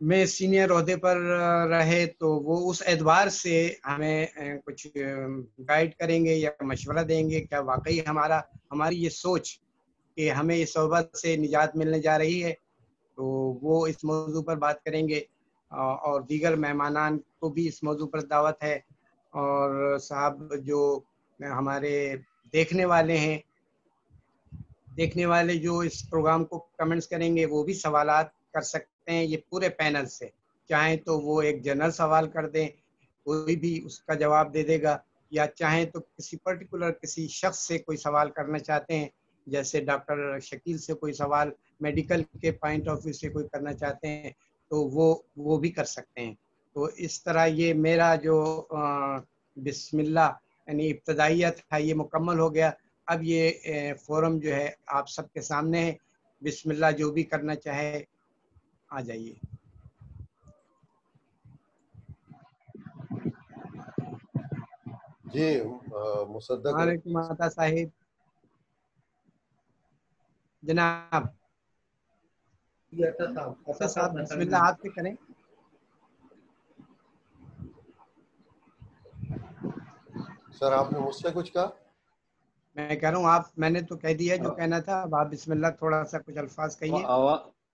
میں سینئر عہدے پر رہے تو وہ اس اعتبار سے ہمیں کچھ گائیڈ کریں گے یا مشورہ دیں گے کیا واقعی ہماری یہ سوچ کہ ہمیں اس صحبت سے نجات ملنے جا رہی ہے، تو وہ اس موضوع پر بات کریں گے، اور دیگر مہمانان کو بھی اس موضوع پر دعوت ہے، اور صاحب جو ہمارے دیکھنے والے جو اس پروگرام کو کمنٹس کریں گے وہ بھی سوالات کر سکتے ہیں یہ پورے پینل سے، چاہیں تو وہ ایک جنرل سوال کر دیں، کوئی بھی اس کا جواب دے دے گا، یا چاہیں تو کسی پرٹیکولر کسی شخص سے کوئی سوال کرنا چاہتے ہیں، جیسے ڈاکٹر شکیل سے کوئی سوال میڈیکل کے پوائنٹ آف ویو سے کوئی کرنا چاہتے ہیں تو وہ بھی کر سکتے ہیں۔ تو اس طرح یہ میرا جو بسم اللہ یعنی ابتدائیہ تھا یہ مکمل ہو گیا۔ اب یہ فورم جو ہے آپ سب کے سامنے ہے، بسم اللہ جو بھی کرنا چاہے آ جائیے۔ جی مصدق وعلیکم عطا صاحب جناب، صاحب بسم اللہ آپ سے کریں۔ سر آپ نے مجھ سے کچھ کہا؟ میں کہہ رہا ہوں میں نے تو کہہ دیا جو کہنا تھا، اب آپ بسم اللہ تھوڑا سا کچھ الفاظ کہیے۔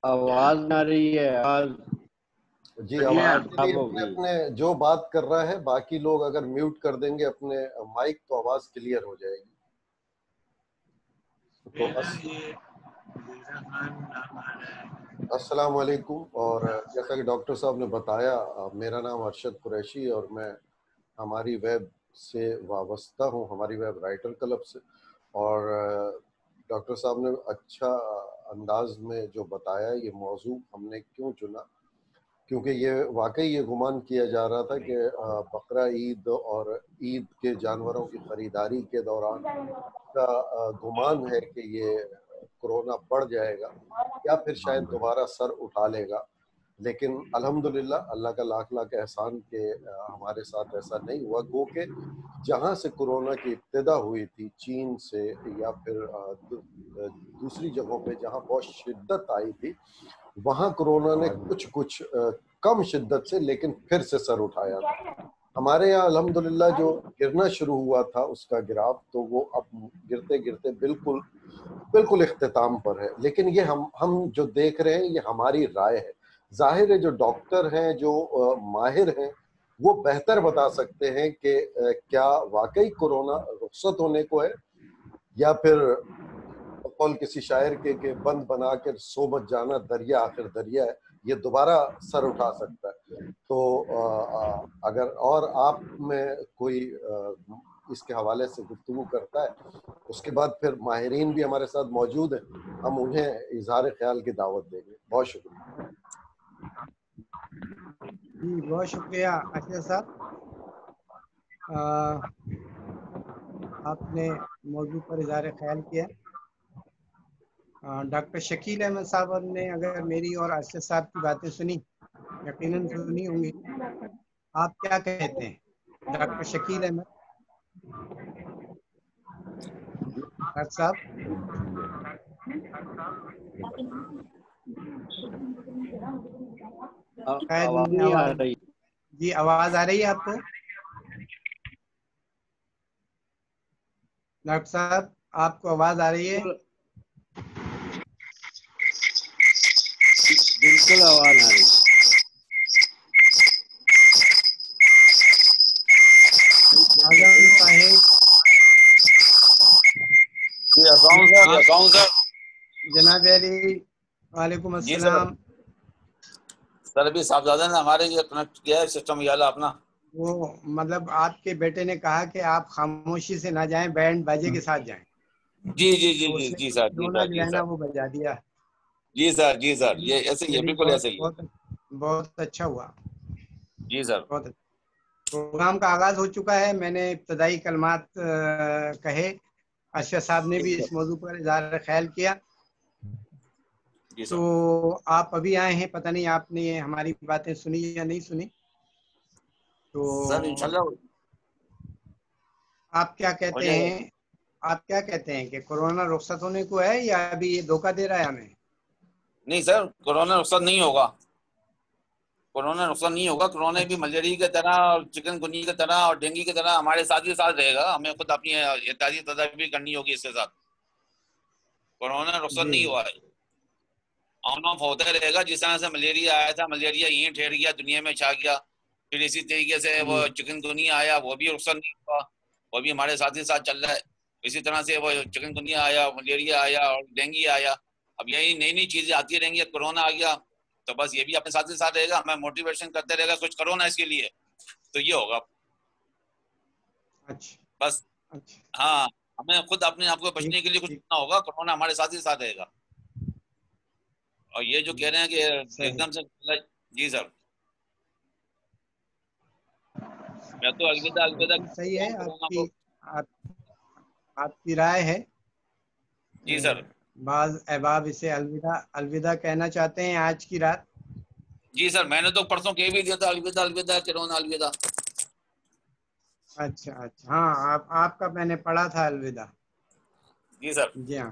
آواز نہ رہی ہے جی آواز کے لیے اپنے جو بات کر رہا ہے باقی لوگ اگر میوٹ کر دیں گے اپنے مائک تو آواز کلیئر ہو جائے گی۔ السلام علیکم، اور جیسا کہ ڈاکٹر صاحب نے بتایا میرا نام ارشد قریشی اور میں ہماری ویب سے وابستہ ہوں، ہماری ویب رائٹر کلب سے، اور ڈاکٹر صاحب نے اچھا انداز میں جو بتایا یہ موضوع ہم نے کیوں چنا، کیونکہ یہ واقعی یہ گمان کیا جا رہا تھا کہ بقرہ عید اور عید کے جانوروں کی خریداری کے دوران کا گمان ہے کہ یہ کرونا بڑھ جائے گا یا پھر شاید دوبارہ سر اٹھا لے گا، لیکن الحمدللہ اللہ کا لاکھ لاکھ احسان کہ ہمارے ساتھ ایسا نہیں ہوا۔ گو کہ جہاں سے کرونا کی ابتدا ہوئی تھی، چین سے یا پھر دوسری جگہوں پہ جہاں بہت شدت آئی تھی، وہاں کرونا نے کچھ کم شدت سے لیکن پھر سے سر اٹھایا تھا۔ ہمارے یہاں الحمدللہ جو گرنا شروع ہوا تھا اس کا گراف، تو وہ اب گرتے گرتے بالکل اختتام پر ہے، لیکن یہ ہم جو دیکھ رہے ہیں یہ ہماری رائے ہے۔ ظاہر ہے جو ڈاکٹر ہیں، جو ماہر ہیں، وہ بہتر بتا سکتے ہیں کہ کیا واقعی کرونا رخصت ہونے کو ہے یا پھر قول کسی شاعر کے کہ بند بنا کر سو مت جانا دریا آخر دریا ہے، یہ دوبارہ سر اٹھا سکتا ہے۔ تو اگر اور آپ میں کوئی اس کے حوالے سے گفتگو کرتا ہے، اس کے بعد پھر ماہرین بھی ہمارے ساتھ موجود ہیں، ہم انہیں اظہار خیال کی دعوت دیں گے۔ بہت شکریہ۔ جی بہت شکریہ اشرف صاحب، آپ نے موضوع پر اظہار خیال کیا۔ ڈاکٹر شکیل احمد صاحب نے اگر میری اور اشرف صاحب کی باتیں سنی، یقیناً سنی ہوں گی، آپ کیا کہتے ہیں ڈاکٹر شکیل احمد ڈاکٹر صاحب؟ جی آواز آ رہی ہے آپ کو ڈاکٹر صاحب؟ آپ کو آواز آ رہی ہے؟ بالکل آواز آ رہی ہے۔ جناب علی وعلیکم السلام۔ سر ابھی صاحبزادہ نے ہمارے یہ کنیکٹ کیا ہے سسٹم یہ والا اپنا، وہ مطلب آپ کے بیٹے نے کہا کہ آپ خاموشی سے نہ جائیں، بینڈ باجے کے ساتھ جائیں۔ جی جی جی جی جی سر، جی سر، جو ہے نا وہ بجا دیا۔ جی سر، جی سر، یہ ایسے ہی ہے، بالکل ایسے ہی ہے۔ بہت اچھا ہوا جی سر۔ بہت اچھا، پروگرام کا آغاز ہو چکا ہے۔ میں نے ابتدائی کلمات کہے، اشرف صاحب نے بھی اس موضوع پر اظہار خیال کیا۔ تو آپ ابھی آئے ہیں، پتہ نہیں آپ نے ہماری باتیں سنی یا نہیں سنی، تو سر انشاءاللہ آپ کیا کہتے ہیں کہ کرونا رخصت ہونے کو ہے یا ابھی یہ دھوکہ دے رہا ہے ہمیں؟ نہیں سر، کرونا رخصت نہیں ہوگا، کورونا نقصان نہیں ہوگا. کورونا بھی ملیریا کی طرح اور چکن گنی کی طرح اور ڈینگی کی طرح ہمارے ساتھ ہی ساتھ رہے گا. ہمیں خود اپنی احتیاطی تدابیر کرنی ہوگی اس کے ساتھ. کورونا نقصان نہیں ہوا ہے, آن آف ہوتا رہے گا. جس طرح سے ملیریا آیا تھا, ملیریا یہیں ٹھہر گیا, دنیا میں چھا گیا. پھر اسی طریقے سے وہ چکن گنیا آیا, وہ بھی نقصان نہیں ہوا, وہ بھی ہمارے ساتھ ہی ساتھ چل رہا ہے. اسی طرح سے وہ چکن گنیا آیا, ملیریا آیا اور ڈینگی آیا. اب یہی نئی نئی چیزیں آتی رہیں گی. کورونا آ گیا تو بس یہ بھی اپنے ساتھ ہی ساتھ رہے گا, ہمیں موٹیویشن کرتے رہے گا کچھ کرو نا اس کے لیے. تو یہ ہوگا بس. ہاں, ہمیں خود اپنے آپ کو بچنے کے لیے کچھ کرنا ہوگا. کورونا ہمارے ساتھ ہی ساتھ رہے گا. اور یہ جو کہہ رہے ہیں کہ ایک دم سے, جی سر, میں تو الوداع صحیح ہے. آپ کی رائے ہے. جی سر. بعض احباب اسے الوداع کہنا چاہتے ہیں آج کی رات. جی سر, میں نے تو پرسوں کہہ بھی دیا تھا الوداع کورونا الوداع. اچھا اچھا, ہاں آپ کا میں نے پڑھا تھا الوداع. جی سر. جی ہاں,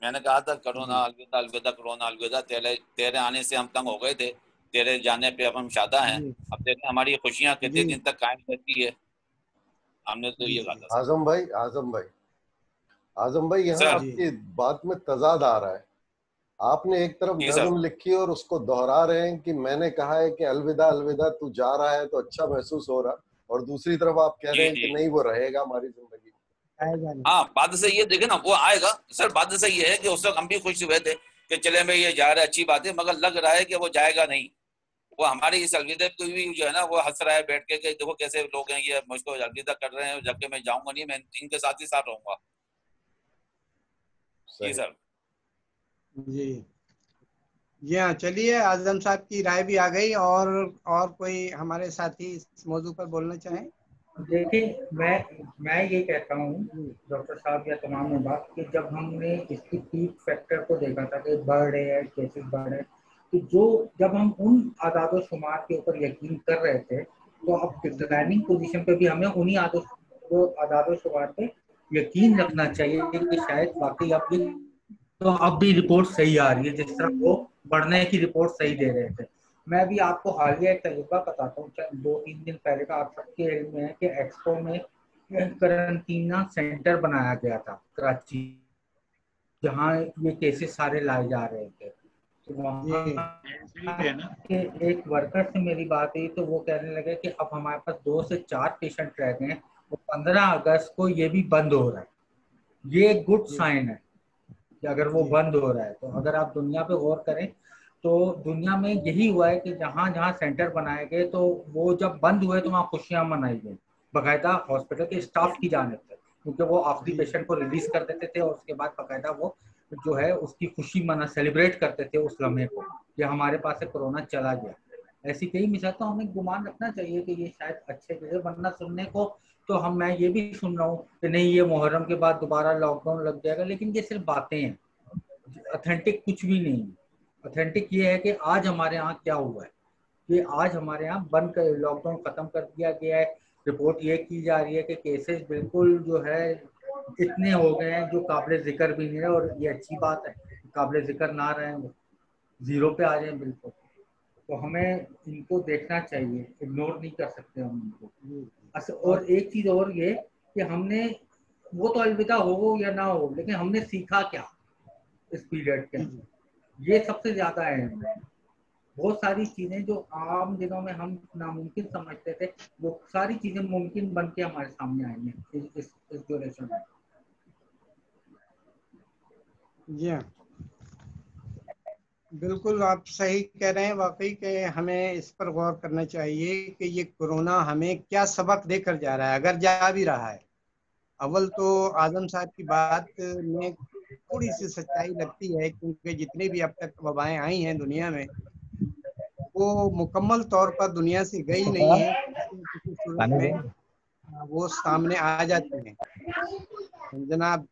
میں نے کہا تھا کورونا الوداع کورونا الوداع. تیرے آنے سے ہم تنگ ہو گئے تھے, تیرے جانے پہ اب ہم شاداں ہیں. اب دیکھیں ہماری خوشیاں کتنے دن تک قائم رہتی ہے. ہم نے تو یہ کہا تھا. اعظم بھائی یہاں آپ کی بات میں تضاد آ رہا ہے. آپ نے ایک طرف نظم لکھی اور اس کو دہرا رہے ہیں کہ میں نے کہا ہے کہ الوداع الوداع, تو جا رہا ہے تو اچھا محسوس ہو رہا, اور دوسری طرف آپ کہہ رہے ہیں کہ نہیں وہ رہے گا ہماری زندگی. ہاں, بات صحیح ہے. دیکھیں نا, وہ آئے گا سر. بات صحیح ہے کہ اس وقت ہم بھی خوش ہوئے تھے کہ چلے بھائی یہ جا رہا ہے, اچھی بات ہے. مگر لگ رہا ہے کہ وہ جائے گا نہیں. وہ ہماری اس الوداع کو بھی جو ہے نا وہ ہنس رہا ہے بیٹھ کے کہ دیکھو کیسے لوگ ہیں, یہ مجھ کو الوداع کر رہے ہیں, جبکہ میں جاؤں گا نہیں, میں ان کے ساتھ ہی ساتھ رہوں گا. جی سر. جی ہاں, چلیے اعظم صاحب کی رائے بھی آ گئی. اور کوئی ہمارے ساتھی اس موضوع پر بولنا چاہیں؟ دیکھیں, میں یہ کہتا ہوں ڈاکٹر صاحب یا تمام بات کہ جب ہم نے اس کی پیک فیکٹر کو دیکھا تھا کہ بڑھ رہے ہیں, کیسز بڑھ رہے ہیں, تو جب ہم ان اعداد و شمار کے اوپر یقین کر رہے تھے تو اب ڈکلائننگ پوزیشن پہ بھی ہمیں انہی اعداد و شمار پہ یقین رکھنا چاہیے کہ شاید واقعی اب بھی رپورٹ صحیح آ رہی ہے, جس طرح وہ بڑھنے کی رپورٹ صحیح دے رہے تھے. میں بھی آپ کو حالیہ ایک تجربہ بتاتا ہوں, 2-3 دن پہلے کا آپ سب کے علم میں ہے کہ ایکسپو میں قرنطینہ سینٹر بنایا گیا تھا کراچی, جہاں یہ کیسز سارے لائے جا رہے تھے. وہاں ایک ورکر سے میری بات ہوئی تو وہ کہنے لگے کہ اب ہمارے پاس 2 سے 4 پیشنٹ رہ گئے ہیں, 15 اگست کو یہ بھی بند ہو رہا ہے. یہ ایک گڈ سائن ہے کہ اگر وہ بند ہو رہا ہے. تو اگر آپ دنیا پہ غور کریں تو دنیا میں یہی ہوا ہے کہ جہاں جہاں سینٹر بنائے گئے تو وہ جب بند ہوئے تو وہاں خوشیاں منائی گئی باقاعدہ ہاسپٹل کے اسٹاف کی جانب سے, کیونکہ وہ آخری پیشنٹ کو ریلیز کر دیتے تھے اور اس کے بعد باقاعدہ وہ جو ہے اس کی خوشی سیلیبریٹ کرتے تھے اس لمحے کو کہ ہمارے پاس سے کورونا چلا گیا. ایسی کئی مثال, تو ہمیں گمان رکھنا چاہیے کہ یہ شاید اچھے جگہ بننا. سننے کو تو میں یہ بھی سن رہا ہوں کہ نہیں یہ محرم کے بعد دوبارہ لاک ڈاؤن لگ جائے گا, لیکن یہ صرف باتیں ہیں, اتھینٹک کچھ بھی نہیں. اتھینٹک یہ ہے کہ آج ہمارے یہاں کیا ہوا ہے کہ آج ہمارے یہاں بند کر لاک ڈاؤن ختم کر دیا گیا ہے. رپورٹ یہ کی جا رہی ہے کہ کیسز بالکل جو ہے اتنے ہو گئے ہیں جو قابل ذکر بھی نہیں ہے, اور یہ اچھی بات ہے, قابل ذکر نہ رہیں, زیرو پہ آ جائیں بالکل. تو ہمیں ان کو دیکھنا چاہیے, اگنور نہیں کر سکتے ہم ان کو. اور ایک چیز اور یہ کہ ہم نے, وہ تو الوداع ہو یا نہ ہو, لیکن ہم نے سیکھا کیا اس پیریڈ کے اندر, یہ سب سے زیادہ اہم ہے. بہت ساری چیزیں جو عام دنوں میں ہم ناممکن سمجھتے تھے, وہ ساری چیزیں ممکن بن کے ہمارے سامنے آئی ہیں اس ڈیوریشن میں. جی ہاں, بالکل آپ صحیح کہہ رہے ہیں. واقعی کہ ہمیں اس پر غور کرنا چاہیے کہ یہ کورونا ہمیں کیا سبق دے کر جا رہا ہے, اگر جا بھی رہا ہے. اول تو اعظم صاحب کی بات میں تھوڑی سی سچائی لگتی ہے, کیونکہ جتنی بھی اب تک وبائیں آئی ہیں دنیا میں وہ مکمل طور پر دنیا سے گئی نہیں ہیں, کسی صورت میں وہ سامنے آ جاتی ہیں. جناب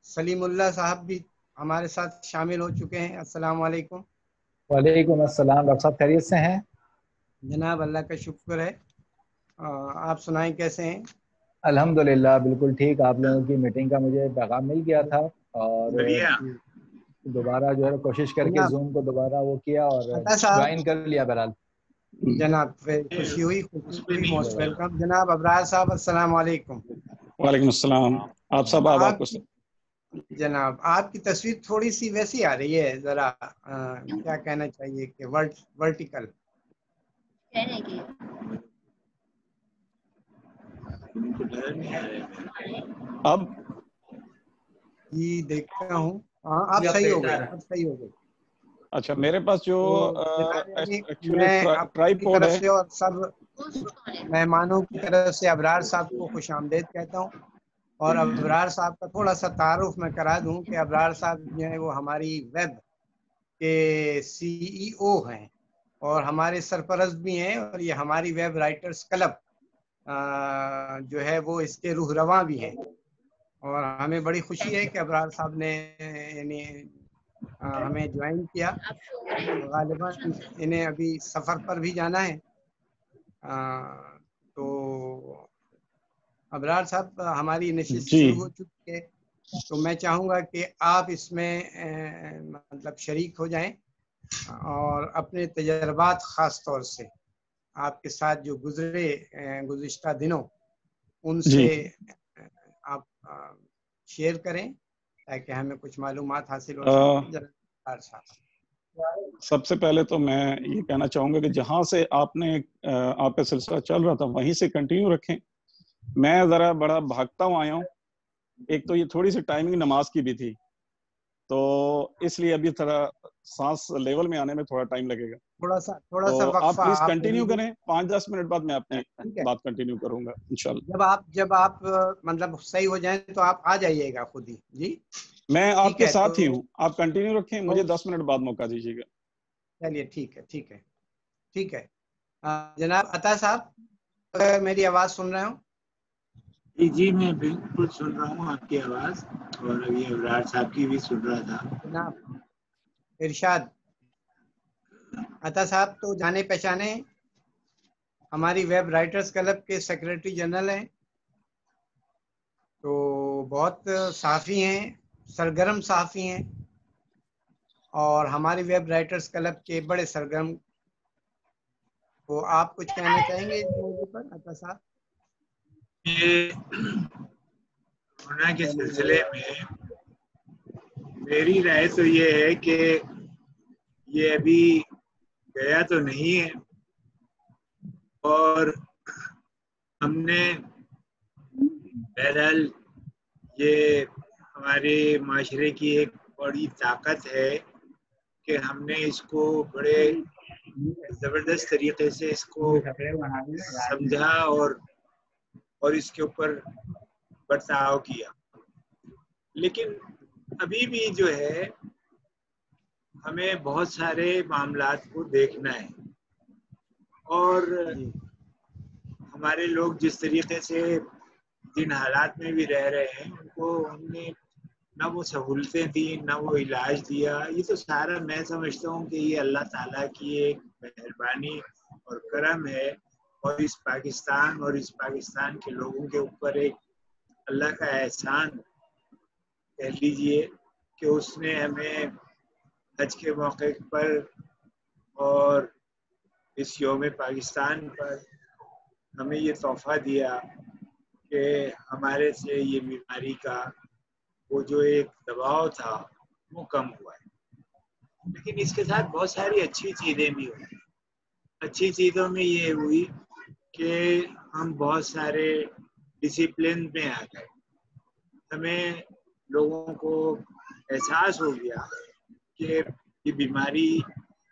سلیم اللہ صاحب بھی ہمارے ساتھ شامل ہو چکے ہیں. السلام علیکم. وعلیکم السلام. ڈاکٹر صاحب خیریت سے ہیں؟ جناب اللہ کا شکر ہے. آپ سنائیں کیسے ہیں؟ الحمدللہ بالکل ٹھیک. آپ لوگوں کی میٹنگ کا مجھے پیغام مل گیا تھا, اور دوبارہ جو ہے کوشش کر کے زوم کو دوبارہ وہ کیا اور جوائن کر لیا بہرحال. جناب خوشی ہوئی موسٹ ویلکم. جناب ابرار صاحب السلام علیکم. وعلیکم السلام. آپ صاحب آپ کو جناب آپ کی تصویر تھوڑی سی ویسی آ رہی ہے, ذرا کیا کہنا چاہیے کہ ورٹیکل. اب جی دیکھتا ہوں, ہاں اب صحیح ہو گئے, اب صحیح ہو گئے. اچھا میرے پاس جو ایکچولی ٹرائی پوڈ ہے, اور سب مہمانوں کی طرف سے ابرار صاحب کو خوش آمدید کہتا ہوں. اور ابرار صاحب کا تھوڑا سا تعارف میں کرا دوں کہ ابرار صاحب جو ہیں وہ ہماری ویب کے CEO ہیں اور ہمارے سرپرست بھی ہیں, اور یہ ہماری ویب رائٹرز کلب جو ہے وہ اس کے روح رواں بھی ہیں. اور ہمیں بڑی خوشی ہے کہ ابرار صاحب نے یعنی ہمیں جوائن کیا. غالباً انہیں ابھی سفر پر بھی جانا ہے. تو ابرار صاحب ہماری نشست شروع ہو چکی ہے, تو میں چاہوں گا کہ آپ اس میں مطلب شریک ہو جائیں اور اپنے تجربات خاص طور سے آپ کے ساتھ جو گزرے گزشتہ دنوں ان سے آپ شیئر کریں تاکہ ہمیں کچھ معلومات حاصل ہو سکیں. سب سے پہلے تو میں یہ کہنا چاہوں گا کہ جہاں سے آپ کا سلسلہ چل رہا تھا وہیں سے کنٹینیو رکھیں. میں ذرا بڑا بھاگتا ہوں آیا ہوں. ایک تو یہ تھوڑی سی ٹائمنگ نماز کی بھی تھی, تو اس لیے ابھی تھوڑا سانس لیول میں آنے میں تھوڑا ٹائم لگے گا. تھوڑا سا آپ وقفہ پلیز کنٹینیو کریں, 5-10 منٹ بعد میں اپنی بات کنٹینیو کروں گا انشاءاللہ. جب آپ مطلب صحیح ہو جائیں تو آپ آ جائیے گا خود ہی. جی میں آپ کے ساتھ ہی ہوں, آپ کنٹینیو رکھیں, مجھے 10 منٹ بعد موقع دیجیے گا. چلیے ٹھیک ہے. جناب عطا صاحب میری آواز سن رہے ہوں؟ جی میں بالکل سن رہا ہوں آپ کی آواز, اور ابھی ابرار صاحب کی بھی سن رہا تھا. جناب ارشاد. عطا صاحب تو جانے پہچانے ہماری ویب رائٹرز کلب کے سیکریٹری جنرل ہیں, تو بہت صحافی ہیں, سرگرم صحافی ہیں, اور ہماری ویب رائٹرز کلب کے بڑے سرگرم. تو آپ کچھ کہنا چاہیں گے اس موضوع پر عطا صاحب؟ کورونا کے سلسلے میں میری رائے تو یہ ہے کہ یہ ابھی گیا تو نہیں ہے, اور ہم نے بہرحال یہ ہمارے معاشرے کی ایک بڑی طاقت ہے کہ ہم نے اس کو بڑے زبردست طریقے سے اس کو سمجھا اور اس کے اوپر برتاؤ کیا. لیکن ابھی بھی جو ہے ہمیں بہت سارے معاملات کو دیکھنا ہے, اور ہمارے لوگ جس طریقے سے جن حالات میں بھی رہ رہے ہیں ان کو ہم نے نہ وہ سہولتیں دی نہ وہ علاج دیا. یہ تو سارا میں سمجھتا ہوں کہ یہ اللہ تعالیٰ کی ایک مہربانی اور کرم ہے, اور اس پاکستان کے لوگوں کے اوپر ایک اللہ کا احسان کہہ لیجئے کہ اس نے ہمیں حج کے موقع پر اور اس یوم پاکستان پر ہمیں یہ تحفہ دیا کہ ہمارے سے یہ بیماری کا وہ جو ایک دباؤ تھا وہ کم ہوا ہے. لیکن اس کے ساتھ بہت ساری اچھی چیزیں بھی ہوئی. اچھی چیزوں میں یہ ہوئی کہ ہم بہت سارے ڈسپلن میں آ گئے. ہمیں لوگوں کو احساس ہو گیا کہ یہ بیماری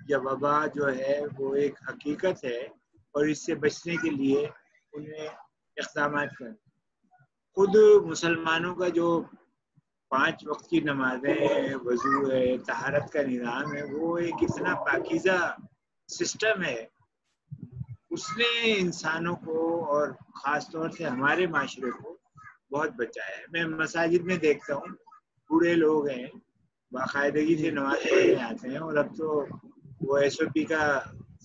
یا وبا جو ہے وہ ایک حقیقت ہے, اور اس سے بچنے کے لیے انہیں اقدامات کریں. خود مسلمانوں کا جو 5 وقت کی نمازیں ہیں, وضو ہے, طہارت کا نظام ہے, وہ ایک اتنا پاکیزہ سسٹم ہے. اس نے انسانوں کو اور خاص طور سے ہمارے معاشرے کو بہت بچایا ہے. میں مساجد میں دیکھتا ہوں بوڑھے لوگ ہیں باقاعدگی سے نماز پڑھنے آتے ہیں, اور اب تو وہ SOP کا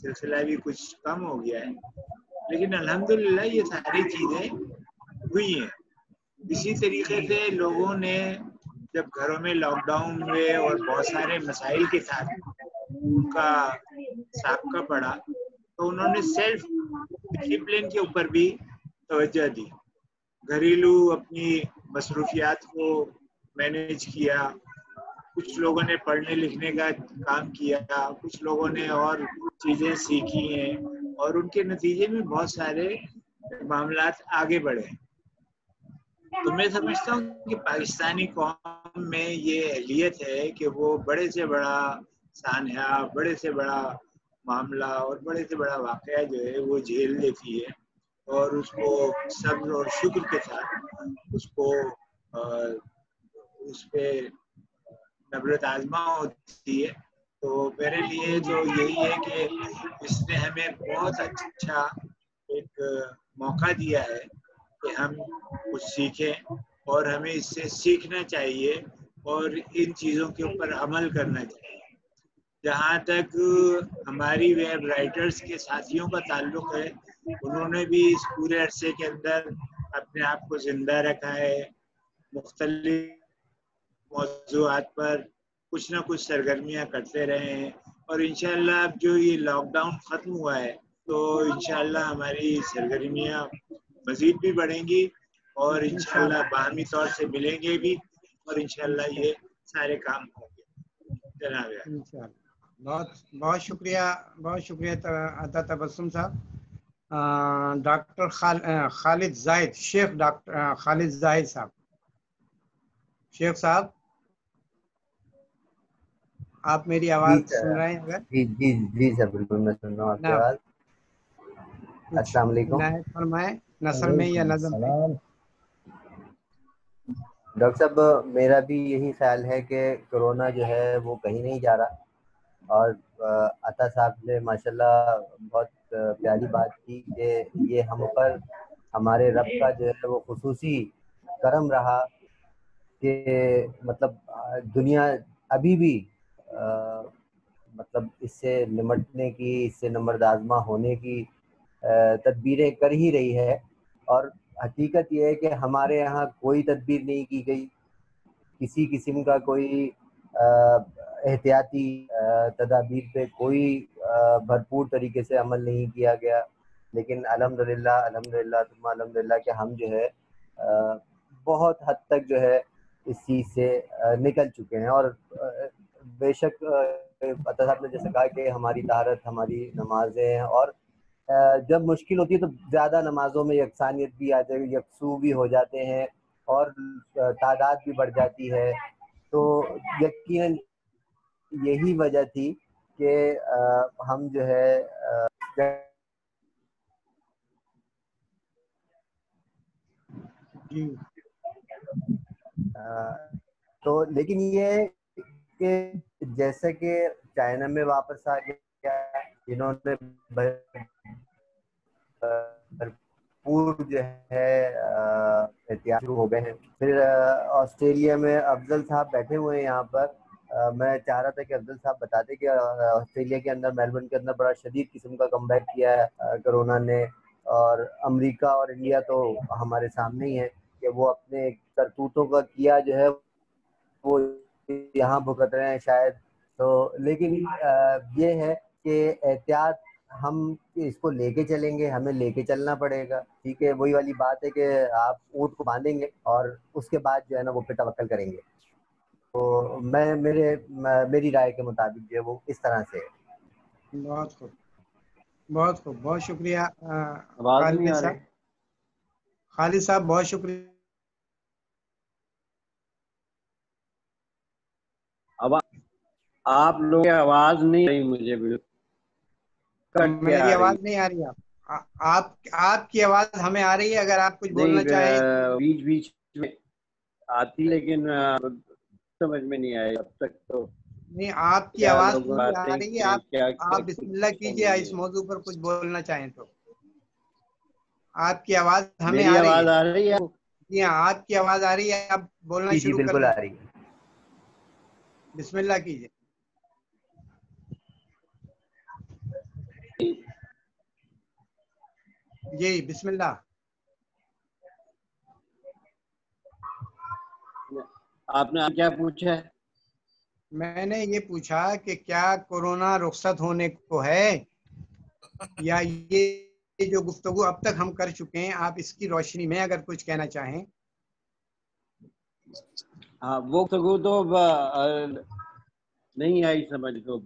سلسلہ بھی کچھ کم ہو گیا ہے, لیکن الحمدللہ یہ ساری چیزیں ہوئی ہیں. اسی طریقے سے لوگوں نے جب گھروں میں لاک ڈاؤن ہوئے اور بہت سارے مسائل کے ساتھ ان کا سابقہ پڑا تو انہوں نے سیلف ڈسپلن کے اوپر بھی توجہ دی. گھریلو اپنی مصروفیات کو مینیج کیا. کچھ لوگوں نے پڑھنے لکھنے کا کام کیا, کچھ لوگوں نے اور چیزیں سیکھی ہیں اور ان کے نتیجے میں بہت سارے معاملات آگے بڑھے. تو میں سمجھتا ہوں کہ پاکستانی قوم میں یہ اہلیت ہے کہ وہ بڑے سے بڑا سانحہ, بڑے سے بڑا معاملہ اور بڑے سے بڑا واقعہ جو ہے وہ جھیل لیتی ہے اور اس کو صبر اور شکر کے ساتھ اس پہ نبرت آزما ہوتی ہے. تو میرے لیے تو یہی ہے کہ اس نے ہمیں بہت اچھا ایک موقع دیا ہے کہ ہم کچھ سیکھیں اور ہمیں اس سے سیکھنا چاہیے اور ان چیزوں کے اوپر عمل کرنا چاہیے. جہاں تک ہماری ویب رائٹرز کے ساتھیوں کا تعلق ہے, انہوں نے بھی اس پورے عرصے کے اندر اپنے آپ کو زندہ رکھا ہے, مختلف موضوعات پر کچھ نہ کچھ سرگرمیاں کرتے رہے ہیں اور انشاءاللہ اب جو یہ لاک ڈاؤن ختم ہوا ہے تو انشاءاللہ ہماری سرگرمیاں مزید بھی بڑھیں گی اور انشاءاللہ باہمی طور سے ملیں گے بھی اور انشاءاللہ یہ سارے کام ہوں گے. جناب بہت شکریہ عطا تبسم صاحب. ڈاکٹر خالد زاہد, شیخ ڈاکٹر خالد زاہد صاحب. شیخ صاحب آپ میری آواز سن رہے ہیں؟ اگر جی سر بالکل میں سن رہا ہوں آپ کی آواز. السلام علیکم. فرمائیں نثر میں یا نظم میں. ڈاکٹر صاحب میرا بھی یہی خیال ہے کہ کرونا جو ہے وہ کہیں نہیں جا رہا اور عطا صاحب نے ماشاءاللہ بہت پیاری بات کی کہ یہ ہم پر ہمارے رب کا جو ہے وہ خصوصی کرم رہا کہ مطلب دنیا ابھی بھی مطلب اس سے نمٹنے کی, اس سے نمبرد آزما ہونے کی تدبیریں کر ہی رہی ہے. اور حقیقت یہ ہے کہ ہمارے یہاں کوئی تدبیر نہیں کی گئی, کسی قسم کا کوئی احتیاطی تدابیر پہ کوئی بھرپور طریقے سے عمل نہیں کیا گیا. لیکن الحمدللہ ثم الحمدللہ کہ ہم جو ہے بہت حد تک جو ہے اس چیز سے نکل چکے ہیں. اور بے شک عطا صاحب نے جیسے کہا کہ ہماری طہارت, ہماری نمازیں, اور جب مشکل ہوتی ہے تو زیادہ نمازوں میں یکسانیت بھی آ جائے, یکسو بھی ہو جاتے ہیں اور تعداد بھی بڑھ جاتی ہے. تو یقیناً یہی وجہ تھی کہ ہم جو ہے تو لیکن یہ کہ جیسے کہ چائنا میں واپس آ گیا, انہوں نے بھرپور جو ہے احتیاط شروع ہو گئے ہیں. پھر آسٹریلیا میں افضل صاحب بیٹھے ہوئے ہیں یہاں پر, میں چاہ رہا تھا کہ افضل صاحب بتاتے کہ آسٹریلیا کے اندر میلبرن کے اندر بڑا شدید قسم کا کم بیک کیا ہے کرونا نے, اور امریکہ اور انڈیا تو ہمارے سامنے ہی ہے کہ وہ اپنے کرتوتوں کا کیا جو ہے وہ یہاں بھگت رہے ہیں شاید. تو لیکن یہ ہے کہ احتیاط ہم اس کو لے کے چلیں گے, ہمیں لے کے چلنا پڑے گا. ٹھیک ہے, وہی والی بات ہے کہ آپ اونٹ کو باندھیں گے اور اس کے بعد جو ہے نا وہ پہ توکل کریں گے. تو میری رائے کے مطابق جو ہے وہ اس طرح سے ہے. بہت خوب, بہت خوب, بہت شکریہ خالد صاحب, بہت شکریہ. اب آپ لوگ کی آواز نہیں رہی مجھے بالکل. میری آواز نہیں آ رہی ہے؟ آپ کی آواز ہمیں آ رہی ہے. اگر آپ کچھ بولنا چاہیں. بیچ میں آتی لیکن سمجھ میں نہیں آئی اب تک. تو نہیں, آپ کی آواز آ رہی ہے. آپ بسم اللہ کیجیے اس موضوع پر کچھ بولنا چاہیں تو. آپ کی آواز ہمیں آ رہی ہے. جی ہاں, آپ کی آواز آ رہی ہے. آپ بولنا شروع کر بالکل آ رہی ہے. بسم اللہ کیجیے. جی بسم اللہ. آپ نے کیا پوچھا ہے؟ میں نے یہ پوچھا کہ کیا کورونا رخصت ہونے کو ہے، یا یہ جو گفتگو اب تک ہم کر چکے ہیں آپ اس کی روشنی میں اگر کچھ کہنا چاہیں. ہاں وہ گفتگو تو نہیں آئی سمجھ کو،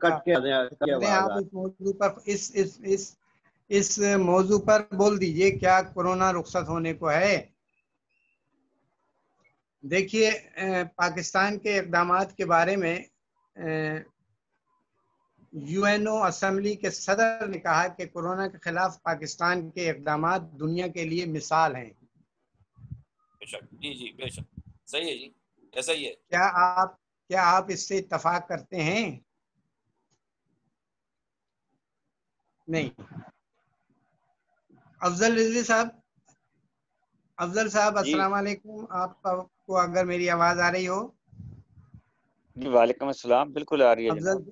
کٹ کے آپ اس موضوع پر اس موضوع پر بول دیجئے کیا کورونا رخصت ہونے کو ہے. دیکھیے پاکستان کے اقدامات کے بارے میں UN اسمبلی کے صدر نے کہا کہ کورونا کے خلاف پاکستان کے اقدامات دنیا کے لیے مثال ہیں. بے شک، جی جی بے شک، صحیح ہے جی، ایسا ہی ہے. کیا آپ اس سے اتفاق کرتے ہیں؟ نہیں. افضل رضوی صاحب، السلام علیکم. آپ کو اگر میری آواز آ رہی ہو. جی وعلیکم السلام، بالکل آ رہی ہے جناب.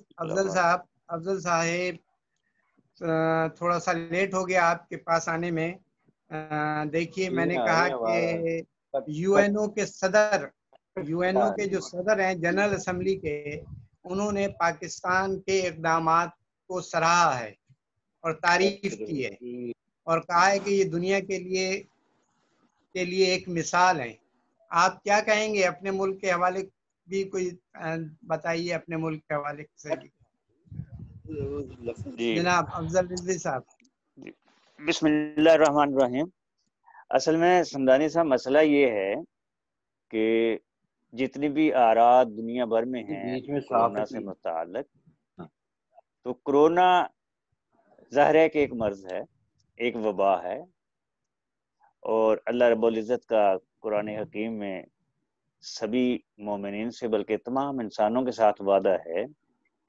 افضل صاحب تھوڑا سا لیٹ ہو گیا آپ کے پاس آنے میں. دیکھیے میں نے کہا کہ UN کے جو صدر ہیں جنرل اسمبلی کے، انہوں نے پاکستان کے اقدامات کو سراہا ہے اور تعریف کی ہے اور کہا ہے کہ یہ دنیا کے لیے ایک مثال ہے. آپ کیا کہیں گے؟ اپنے ملک کے حوالے بھی کوئی بتائیے، اپنے ملک کے حوالے سے. جناب افضل رضوی صاحب. بسم اللہ الرحمن الرحیم. اصل میں سمدانی صاحب مسئلہ یہ ہے کہ جتنی بھی آراء دنیا بھر میں ہیں کورونا سے متعلق، تو کورونا ظاہر ہے کہ ایک مرض ہے، ایک وبا ہے، اور اللہ رب العزت کا قرآن حکیم میں سبھی مومنین سے بلکہ تمام انسانوں کے ساتھ وعدہ ہے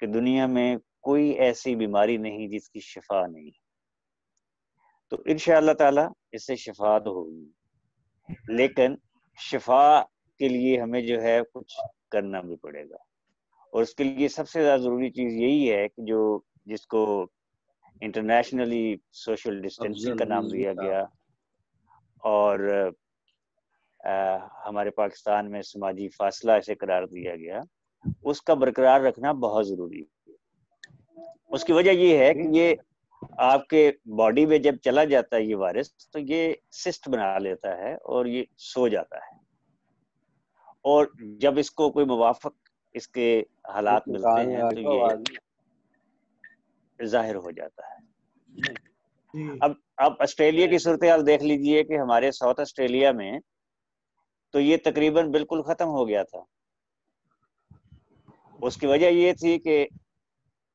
کہ دنیا میں کوئی ایسی بیماری نہیں جس کی شفا نہیں. تو انشاءاللہ تعالی اس سے شفا تو ہوگی، لیکن شفا کے لیے ہمیں جو ہے کچھ کرنا بھی پڑے گا، اور اس کے لیے سب سے زیادہ ضروری چیز یہی ہے کہ جس کو انٹرنیشنلی سوشل ڈسٹینسنگ کا نام دیا گیا، اور ہمارے پاکستان میں سماجی فاصلہ اسے قرار دیا گیا، اس کا برقرار رکھنا بہت ضروری ہے. اس کی وجہ یہ ہے کہ یہ آپ کے باڈی میں جب چلا جاتا ہے یہ وائرس، تو یہ سسٹ بنا لیتا ہے اور یہ سو جاتا ہے، اور جب اس کو کوئی موافق اس کے حالات ملتے ہیں تو یہ ظاہر ہو جاتا ہے. اب آسٹریلیا کی صورتحال دیکھ لیجئے کہ ہمارے ساؤتھ آسٹریلیا میں تو یہ تقریباً بالکل ختم ہو گیا تھا. اس کی وجہ یہ تھی کہ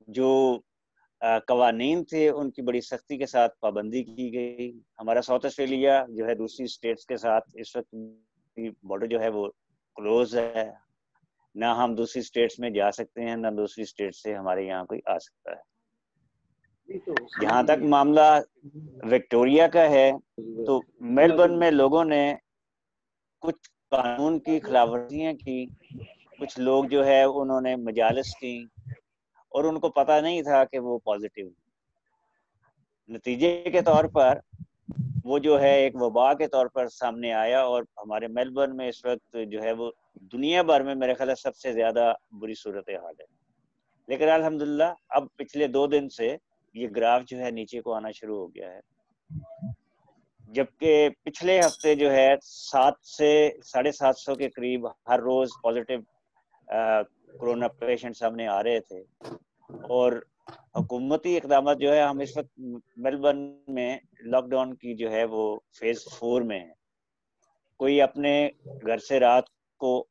جو قوانین تھے ان کی بڑی سختی کے ساتھ پابندی کی گئی. ہمارا ساؤتھ آسٹریلیا جو ہے دوسری اسٹیٹس کے ساتھ اس وقت بارڈر جو ہے وہ کلوز ہے، نہ ہم دوسری اسٹیٹس میں جا سکتے ہیں، نہ دوسری اسٹیٹ سے ہمارے یہاں کوئی آ سکتا ہے. جہاں تک معاملہ وکٹوریا کا ہے، تو میلبرن میں لوگوں نے کچھ قانون کی خلاف ورزیاں کی، کچھ لوگ جو ہے انہوں نے مجالس کی اور ان کو پتہ نہیں تھا کہ وہ پازیٹیو. نتیجے کے طور پر وہ جو ہے ایک وبا کے طور پر سامنے آیا، اور ہمارے میلبرن میں اس وقت جو ہے وہ دنیا بھر میں میرے خیال سب سے زیادہ بری صورتحال ہے. لیکن الحمدللہ اب پچھلے 2 دن سے یہ گراف جو ہے نیچے کو آنا شروع ہو گیا ہے، جبکہ پچھلے ہفتے جو ہے 700 سے 750 کے قریب ہر روز پازیٹیو کورونا پیشنٹ سامنے آ رہے تھے. اور حکومتی اقدامات جو ہے، ہم اس وقت میلبرن میں لاک ڈاؤن کی جو ہے وہ فیز 4 میں ہے. کوئی اپنے گھر سے رات کو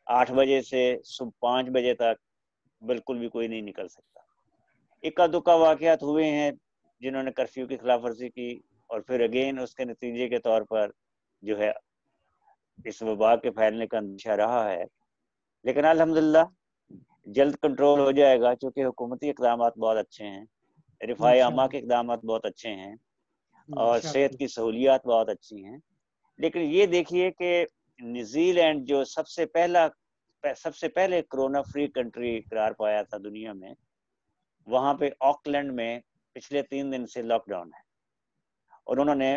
8 بجے سے صبح 5 بجے تک بالکل بھی کوئی نہیں نکل سکتا. اکا دکا واقعات ہوئے ہیں جنہوں نے کرفیو کی خلاف ورزی کی، اور پھر اگین اس کے نتیجے کے طور پر جو ہے اس وبا کے پھیلنے کا اندیشہ رہا ہے. لیکن الحمدللہ جلد کنٹرول ہو جائے گا، چونکہ حکومتی اقدامات بہت اچھے ہیں، رفاع عامہ کے اقدامات بہت اچھے ہیں، اور صحت کی سہولیات بہت اچھی ہیں. لیکن یہ دیکھیے کہ نیوزی لینڈ جو سب سے پہلے کرونا فری کنٹری قرار پایا تھا دنیا میں، وہاں پہ آکلینڈ میں پچھلے 3 دن سے لاک ڈاؤن ہے، اور انہوں نے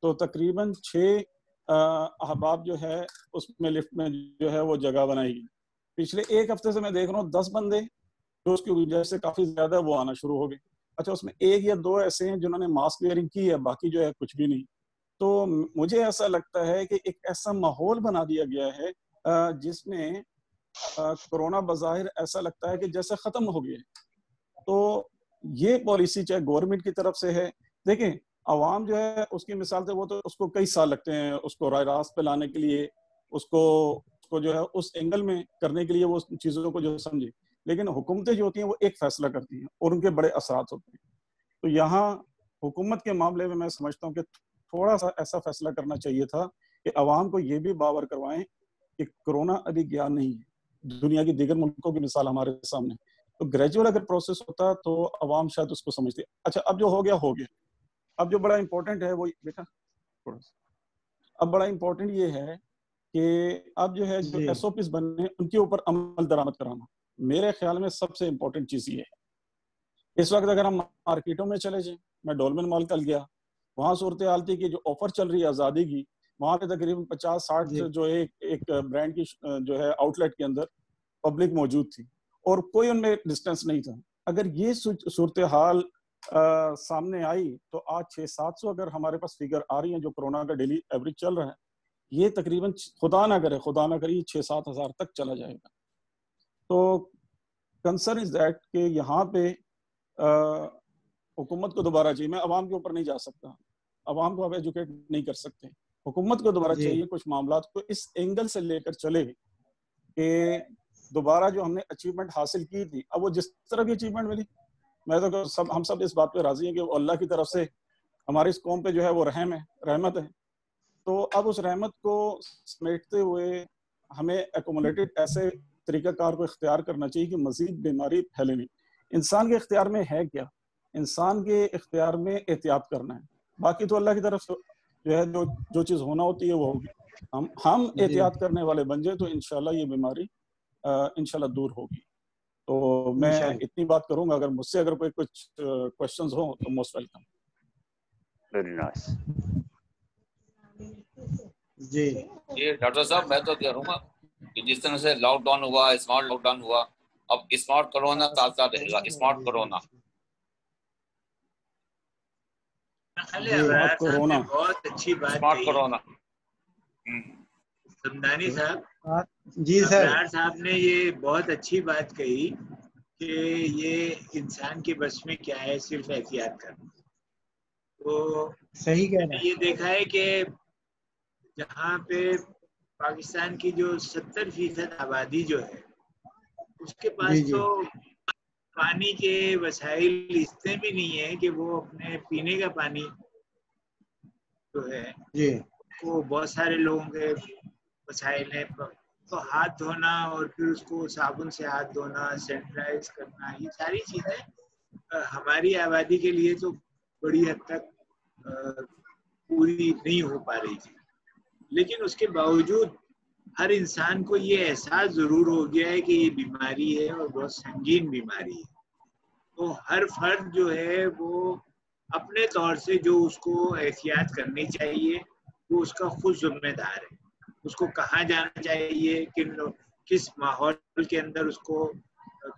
تو تقریباً 6 احباب جو ہے اس میں لفٹ میں جو ہے وہ جگہ بنائی گئی. پچھلے 1 ہفتے سے میں دیکھ رہا ہوں 10 بندے جو اس کی وجہ سے کافی زیادہ وہ آنا شروع ہو گئے. اچھا اس میں 1 یا 2 ایسے ہیں جنہوں نے ماسک ویئرنگ کی ہے, باقی جو ہے کچھ بھی نہیں. تو مجھے ایسا لگتا ہے کہ ایک ایسا ماحول بنا دیا گیا ہے جس میں کورونا بظاہر ایسا لگتا ہے کہ جیسے ختم ہو گیا. تو یہ پالیسی چاہے گورنمنٹ کی طرف سے ہے, دیکھیں عوام جو ہے اس کی مثال سے وہ تو اس کو کئی سال لگتے ہیں اس کو راہ راست پہ لانے کے لیے, اس کو جو ہے اس اینگل میں کرنے کے لیے وہ چیزوں کو جو سمجھے, لیکن حکومتیں جو ہوتی ہیں وہ ایک فیصلہ کرتی ہیں اور ان کے بڑے اثرات ہوتے ہیں. تو یہاں حکومت کے معاملے میں میں سمجھتا ہوں کہ تھوڑا سا ایسا فیصلہ کرنا چاہیے تھا کہ عوام کو یہ بھی باور کروائیں کہ کورونا ابھی گیا نہیں ہے. دنیا کی دیگر ملکوں کی مثال ہمارے سامنے, تو گریجول اگر پروسیس ہوتا تو عوام شاید اس کو سمجھتے. اچھا اب جو ہو گیا ہو گیا. اب جو بڑا امپورٹنٹ ہے وہ بیٹا تھوڑا سا, اب بڑا امپورٹنٹ یہ ہے کہ اب جو ہے جو ایس او پیز بننے ان کے اوپر عمل درآمد کرانا میرے خیال میں سب سے امپورٹنٹ چیز یہ ہے. اس وقت اگر ہم مارکیٹوں میں چلے جائیں, میں ڈولمن مال کل گیا, وہاں صورتحال تھی کہ جو آفر چل رہی ہے آزادی کی, وہاں پہ تقریباً 50-60 جو ایک برانڈ کی جو ہے آؤٹ لیٹ کے اندر پبلک موجود تھی اور کوئی ان میں ڈسٹینس نہیں تھا. اگر یہ صورتحال سامنے آئی تو آج 600-700 اگر ہمارے پاس فگر آ رہی ہیں جو کورونا کا ڈیلی ایوریج چل رہا ہے, یہ تقریباً خدا نہ کرے یہ 6-7 ہزار تک چلا جائے گا. تو کنسرن از دیٹ کہ یہاں پہ حکومت کو دوبارہ چاہیے, میں عوام کے اوپر نہیں جا سکتا, عوام کو آپ ایجوکیٹ نہیں کر سکتے, حکومت کو دوبارہ چاہیے کچھ معاملات کو اس اینگل سے لے کر چلے کہ دوبارہ جو ہم نے اچیومنٹ حاصل کی تھی, اب وہ جس طرح کی اچیومنٹ ملی, میں تو ہم سب اس بات پہ راضی ہیں کہ وہ اللہ کی طرف سے ہماری اس قوم پہ جو ہے وہ رحم ہے, رحمت ہے. تو اب اس رحمت کو سمیٹتے ہوئے ہمیں ایکومولیٹڈ ایسے طریقہ کار کو اختیار کرنا چاہیے کہ مزید بیماری پھیلے نہیں. انسان کے اختیار میں ہے کیا, انسان کے اختیار میں احتیاط کرنا ہے, باقی تو اللہ کی طرف سے جو ہے جو چیز ہونا ہوتی ہے وہ ہوگی. ہم احتیاط کرنے والے بن جائیں تو انشاءاللہ یہ بیماری انشاءاللہ دور ہوگی. تو میں اتنی بات کروں گا, اگر مجھ سے کوئی کچھ کوشچنز ہوں تو موسٹ ویلکم. Very nice. جی ڈاکٹر صاحب میں تو کہہ رہوں گا کہ جس طرح سے لاک ڈاؤن ہوا, اسمارٹ لاک ڈاؤن ہوا, اب اسمارٹ کرونا ساتھ ساتھ رہے گا. اسمارٹ کرونا بہت اچھی بات کہی سمدانی صاحب. جی سر, ابرار صاحب نے یہ بہت اچھی بات کہی کہ یہ انسان کے بس میں کیا ہے, صرف احتیاط کرنا. تو صحیح کہہ رہے ہیں. یہ دیکھا ہے کہ جہاں پہ پاکستان کی جو 70% آبادی جو ہے اس کے پاس تو پانی کے وسائل اتنے بھی نہیں ہے کہ وہ اپنے پینے کا پانی جو ہے وہ بہت سارے لوگوں کے وسائل ہیں. تو ہاتھ دھونا اور پھر اس کو صابن سے ہاتھ دھونا, سینیٹائز کرنا, یہ ساری چیزیں ہماری آبادی کے لیے تو بڑی حد تک پوری نہیں ہو پا رہی تھی. لیکن اس کے باوجود ہر انسان کو یہ احساس ضرور ہو گیا ہے کہ یہ بیماری ہے اور بہت سنگین بیماری ہے. تو ہر فرد جو ہے وہ اپنے طور سے جو اس کو احتیاط کرنی چاہیے وہ اس کا خود ذمہ دار ہے. اس کو کہاں جانا چاہیے, کس ماحول کے اندر اس کو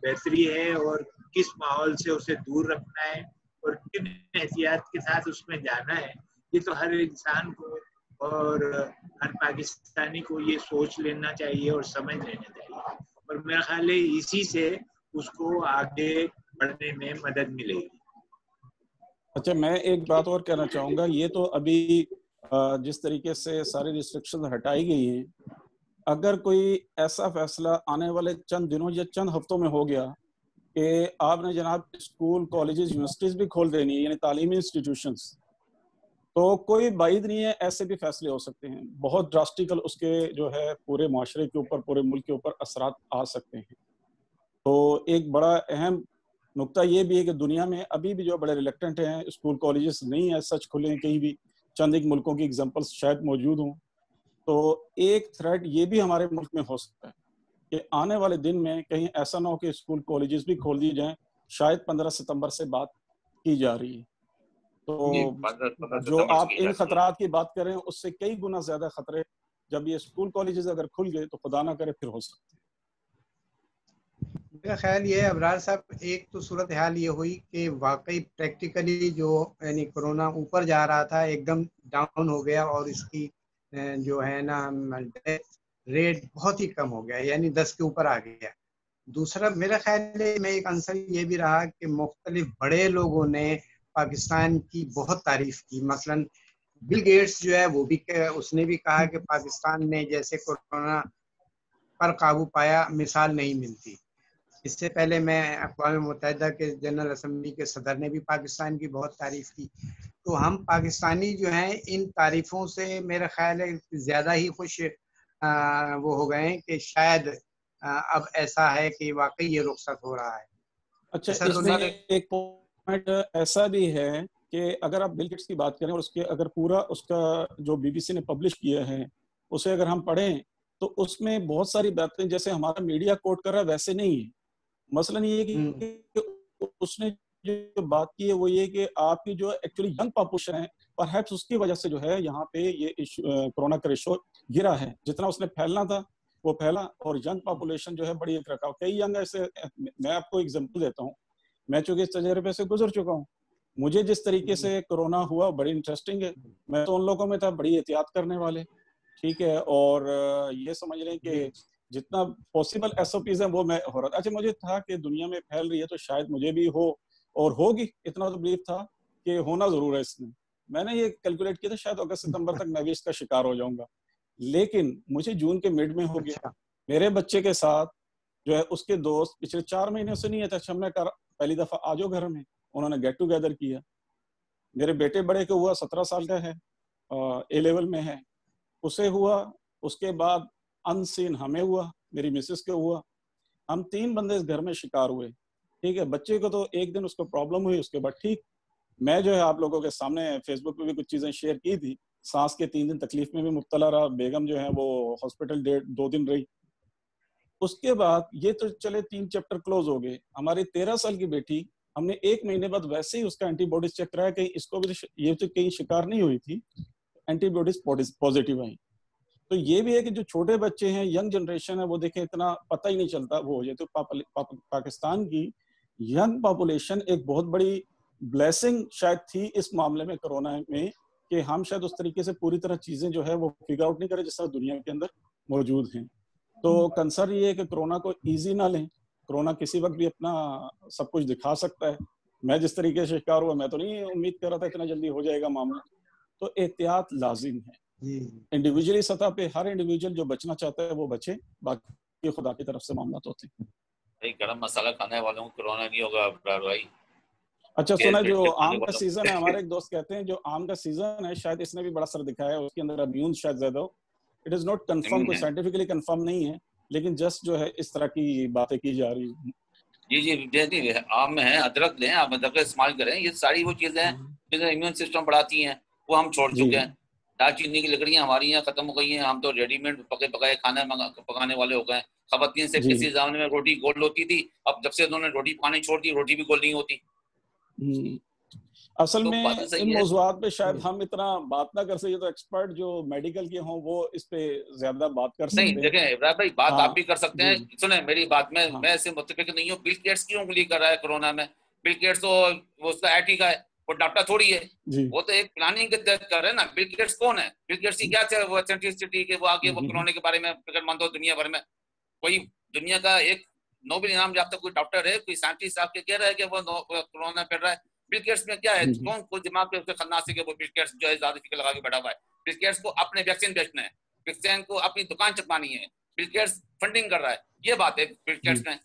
بہتری ہے اور کس ماحول سے اسے دور رکھنا ہے اور کن احتیاط کے ساتھ اس میں جانا ہے, یہ تو ہر انسان کو اور ہر پاکستانی کو یہ سوچ لینا چاہیے اور سمجھ لینا چاہیے. اور میرا خیال ہے اسی سے اس کو آگے بڑھنے میں مدد ملے گی. اچھا میں ایک بات اور کہنا چاہوں گا, یہ تو ابھی جس طریقے سے ساری ریسٹرکشن ہٹائی گئی ہیں, اگر کوئی ایسا فیصلہ آنے والے چند دنوں یا چند ہفتوں میں ہو گیا کہ آپ نے جناب اسکول, کالجز, یونیورسٹیز بھی کھول دینی ہے, یعنی تعلیمی انسٹیٹیوشنز, تو کوئی بعید نہیں ہے ایسے بھی فیصلے ہو سکتے ہیں. بہت ڈراسٹیکل اس کے جو ہے پورے معاشرے کے اوپر, پورے ملک کے اوپر اثرات آ سکتے ہیں. تو ایک بڑا اہم نقطہ یہ بھی ہے کہ دنیا میں ابھی بھی جو بڑے ریلیکٹنٹ ہیں, اسکول کالجز نہیں ہیں سچ کھلے ہیں کہیں بھی, چند ایک ملکوں کی ایگزامپلس شاید موجود ہوں. تو ایک تھریٹ یہ بھی ہمارے ملک میں ہو سکتا ہے کہ آنے والے دن میں کہیں ایسا نہ ہو کہ اسکول کالجز بھی کھول دی جائیں, شاید 15 ستمبر سے بات کی جا رہی ہے. تو جو آپ ان خطرات کی بات کریں اس سے کئی گنا زیادہ خطرے جب یہ اسکول کالجز اگر کھل گئے تو خدا نہ کرے پھر ہو سکتے ہیں۔ میرا خیال یہ ہے ابرار صاحب، ایک تو صورتحال یہ ہوئی کہ واقعی پریکٹیکلی جو یعنی کرونا اوپر جا رہا تھا ایک دم ڈاؤن ہو گیا، اور اس کی جو ہے نا ریٹ بہت ہی کم ہو گیا، یعنی 10 کے اوپر آ گیا۔ دوسرا میرا خیال ہے میں ایک عنصر یہ بھی رہا کہ مختلف بڑے لوگوں نے پاکستان کی بہت تعریف کی، مثلا بل گیٹس جو ہے وہ بھی اس نے بھی کہا کہ پاکستان نے جیسے کورونا پر قابو پایا مثال نہیں ملتی۔ اس سے پہلے میں اقوام متحدہ کے جنرل اسمبلی کے صدر نے بھی پاکستان کی بہت تعریف کی۔ تو ہم پاکستانی جو ہیں ان تعریفوں سے میرا خیال ہے زیادہ ہی خوش وہ ہو گئے ہیں کہ شاید اب ایسا ہے کہ واقعی یہ رخصت ہو رہا ہے۔ اچھا، اس میں ایک پوائنٹ ایسا بھی ہے کہ اگر آپ بل گیٹس کی بات کریں اور اس کے اگر پورا اس کا جو بی بی سی نے پبلش کیا ہے اسے اگر ہم پڑھیں تو اس میں بہت ساری باتیں جیسے ہمارا میڈیا کوٹ کر رہا ہے ویسے نہیں ہے۔ مثلاً یہ کہ اس نے جو بات کی ہے وہ یہ کہ آپ کی جو ایکچولی ینگ پاپولیشن ہے پرہیپس اس کی وجہ سے جو ہے یہاں پہ یہ کورونا کا ریشو گرا ہے، جتنا اس نے پھیلنا تھا وہ پھیلا، اور ینگ پاپولیشن جو ہے بڑی ایک رکھا کئی ینگ ایسے۔ میں آپ کو ایگزامپل دیتا ہوں، میں چونکہ اس تجربے سے گزر چکا ہوں، مجھے جس طریقے سے کورونا ہوا بڑی انٹرسٹنگ ہے۔ میں تو ان لوگوں میں تھا بڑی احتیاط کرنے والے، ٹھیک ہے، اور یہ سمجھ لیں کہ جتنا پاسبل ایس او پیز ہیں وہ میں ہو رہا تھا۔ اچھا، مجھے تھا کہ دنیا میں پھیل رہی ہے تو شاید مجھے بھی ہو اور ہوگی، اتنا تو بلیف تھا کہ ہونا ضرور ہے۔ اس میں نے یہ کیلکولیٹ کیا تھا شاید اگست ستمبر تک میں بھی اس کا شکار ہو جاؤں گا، لیکن مجھے جون کے مڈ میں ہو گیا۔ میرے بچے کے ساتھ جو ہے اس کے دوست پچھلے 4 مہینے سے نہیں ہے، اچھا میں پہلی دفعہ آ جاؤ گھر میں، انہوں نے گیٹ ٹوگیدر کیا۔ میرے بیٹے بڑے کو ہوا 17 سال کا ہے، اے لیول میں ہے، اسے ہوا، اس کے بعد ان سین ہمیں ہوا، میری مسز کو ہوا، ہم 3 بندے اس گھر میں شکار ہوئے، ٹھیک ہے۔ بچے کو تو ایک دن اس کو پرابلم ہوئی، اس کے بعد ٹھیک۔ میں جو ہے آپ لوگوں کے سامنے فیس بک پہ بھی کچھ چیزیں شیئر کی تھی، سانس کے 3 دن تکلیف میں بھی مبتلا رہا، بیگم جو ہے وہ ہاسپٹل 2 دن رہی۔ اس کے بعد یہ تو چلے 3 چیپٹر کلوز ہو گئے۔ ہماری 13 سال کی بیٹی، ہم نے 1 مہینے بعد ویسے ہی اس کا اینٹی باڈیز چیک کرایا، کہیں اس کو بھی یہ تو کہیں شکار نہیں ہوئی تھی، اینٹی باڈیز پازیٹیو آئی۔ تو یہ بھی ہے کہ جو چھوٹے بچے ہیں، ینگ جنریشن ہے، وہ دیکھیں اتنا پتہ ہی نہیں چلتا وہ ہو جائے۔ تو پاکستان کی ینگ پاپولیشن ایک بہت بڑی بلیسنگ شاید تھی اس معاملے میں کرونا میں، کہ ہم شاید اس طریقے سے پوری طرح چیزیں جو ہے وہ فگر آؤٹ نہیں کرے جس طرح دنیا کے اندر موجود ہیں۔ تو کنسرن یہ ہے کہ کرونا کو ایزی نہ لیں، کرونا کسی وقت بھی اپنا سب کچھ دکھا سکتا ہے۔ میں جس طریقے سے شکار ہوا، میں تو نہیں امید کر رہا تھا اتنا جلدی ہو جائے گا معاملہ، تو احتیاط لازم ہے۔ انڈیویجولی سطح پہ ہر انڈیویجول جو بچنا چاہتا ہے وہ بچے، باقی خدا کی طرف سے معاملات ہوتے ہیں۔ گرم مسالہ کھانے والوں کو کرونا نہیں ہوگا ابرار بھائی۔ اچھا سنا، جو آم کا سیزن ہے، ہمارے ایک دوست کہتے ہیں جو آم کا سیزن ہے شاید اس نے بھی بڑا اثر دکھایا ہے، اس کے اندر امیون شاید زیادہ ہو۔ اٹ از ناٹ کنفرم، کوئی سائنٹیفکلی کنفرم نہیں ہے، لیکن جسٹ جو ہے اس طرح کی باتیں کی جا رہی ہیں۔ جی آم میں ہے، ادرک لیں، آپ ادرک استعمال کریں، یہ ساری وہ چیزیں ہیں جو امیون سسٹم بڑھاتی ہیں، وہ ہم چھوڑ چکے ہیں۔ دال چینی کی لکڑیاں ہماری یہاں ختم ہو گئی ہیں، ہم تو ریڈی میڈ پکے پکائے کھانا پکانے والے ہو گئے ہیں۔ خواتین سے کسی زمانے میں روٹی گول ہوتی تھی، اب جب سے انہوں نے روٹی پانی چھوڑ دی روٹی بھی گول نہیں ہوتی۔ اصل میں ان موضوعات پہ شاید ہم اتنا بات نہ کر سکے، تو ایکسپرٹ جو میڈیکل کے ہوں وہ اس پہ زیادہ بات کر سکتے ہیں۔ نہیں دیکھیں ابراہیم بھائی، بات آپ بھی کر سکتے ہیں، سنیں میری بات، میں اسے متفق نہیں ہوں۔ بل گیٹس کیوں انگلی کر رہا ہے کورونا میں؟ بل گیٹس تو اس کا آئی ٹی کا ہے، وہ ڈاکٹر تھوڑی ہے، وہ تو ایک پلاننگ کے تحت کر رہے ہیں نا۔ بل گیٹس کون ہے؟ بل گیٹس کی کیا وہ ایتھینٹسٹی کہ وہ آگے وہ کورونا کے بارے میں فکر مند ہو دنیا بھر میں؟ کوئی دنیا کا ایک نوبل انعام یافتہ کوئی ڈاکٹر ہے، کوئی سائنٹسٹ صاحب کے کہہ رہا ہے کہ وہ کورونا پھیل رہا ہے؟ بل گیٹس میں کیا ہے؟ کون کوئی دماغ پہ اس کے خناس ہے کہ وہ بل گیٹس جو ہے زیادہ فکر لگا کے بیٹھا ہوا ہے؟ بل گیٹس کو اپنے ویکسین بیچنا ہے، ویکسین کو اپنی دکان چپانی ہے، بل گیٹس فنڈنگ کر رہا ہے، یہ بات ہے بل گیٹس میں۔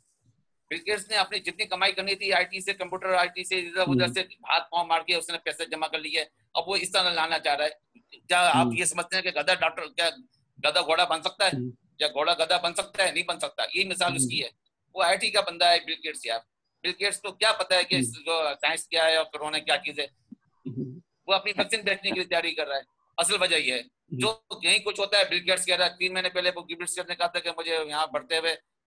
بل گیٹس نے اپنی جتنی کمائی کرنی تھی آئی ٹی سے، کمپیوٹر آئی ٹی سے، ادھر ادھر سے ہاتھ پاؤں مار کے اس نے پیسے جمع کر لیے، اب وہ اس طرح لانا چاہ رہا ہے۔ کیا آپ یہ سمجھتے ہیں کہ گدھا ڈاکٹر، کیا گدھا گھوڑا بن سکتا ہے؟ یا گھوڑا گدھا بن سکتا ہے؟ نہیں بن سکتا۔ یہی مثال اس کی ہے، وہ آئی ٹی کا بندہ ہے بل گیٹس۔ یار بل گیٹس کو کیا پتا ہے کہ سائنس کیا ہے اور کورونا کیا چیز ہے؟ وہ اپنی ویکسین بیچنے کی تیاری کر رہا ہے۔ اصل وجہ یہ ہے، جو یہیں کچھ ہوتا ہے بل گیٹس کہہ رہا ہے 3 مہینے پہلے وہ گیبلس نے کہا تھا کہ مجھے یہاں بڑھتے ہوئے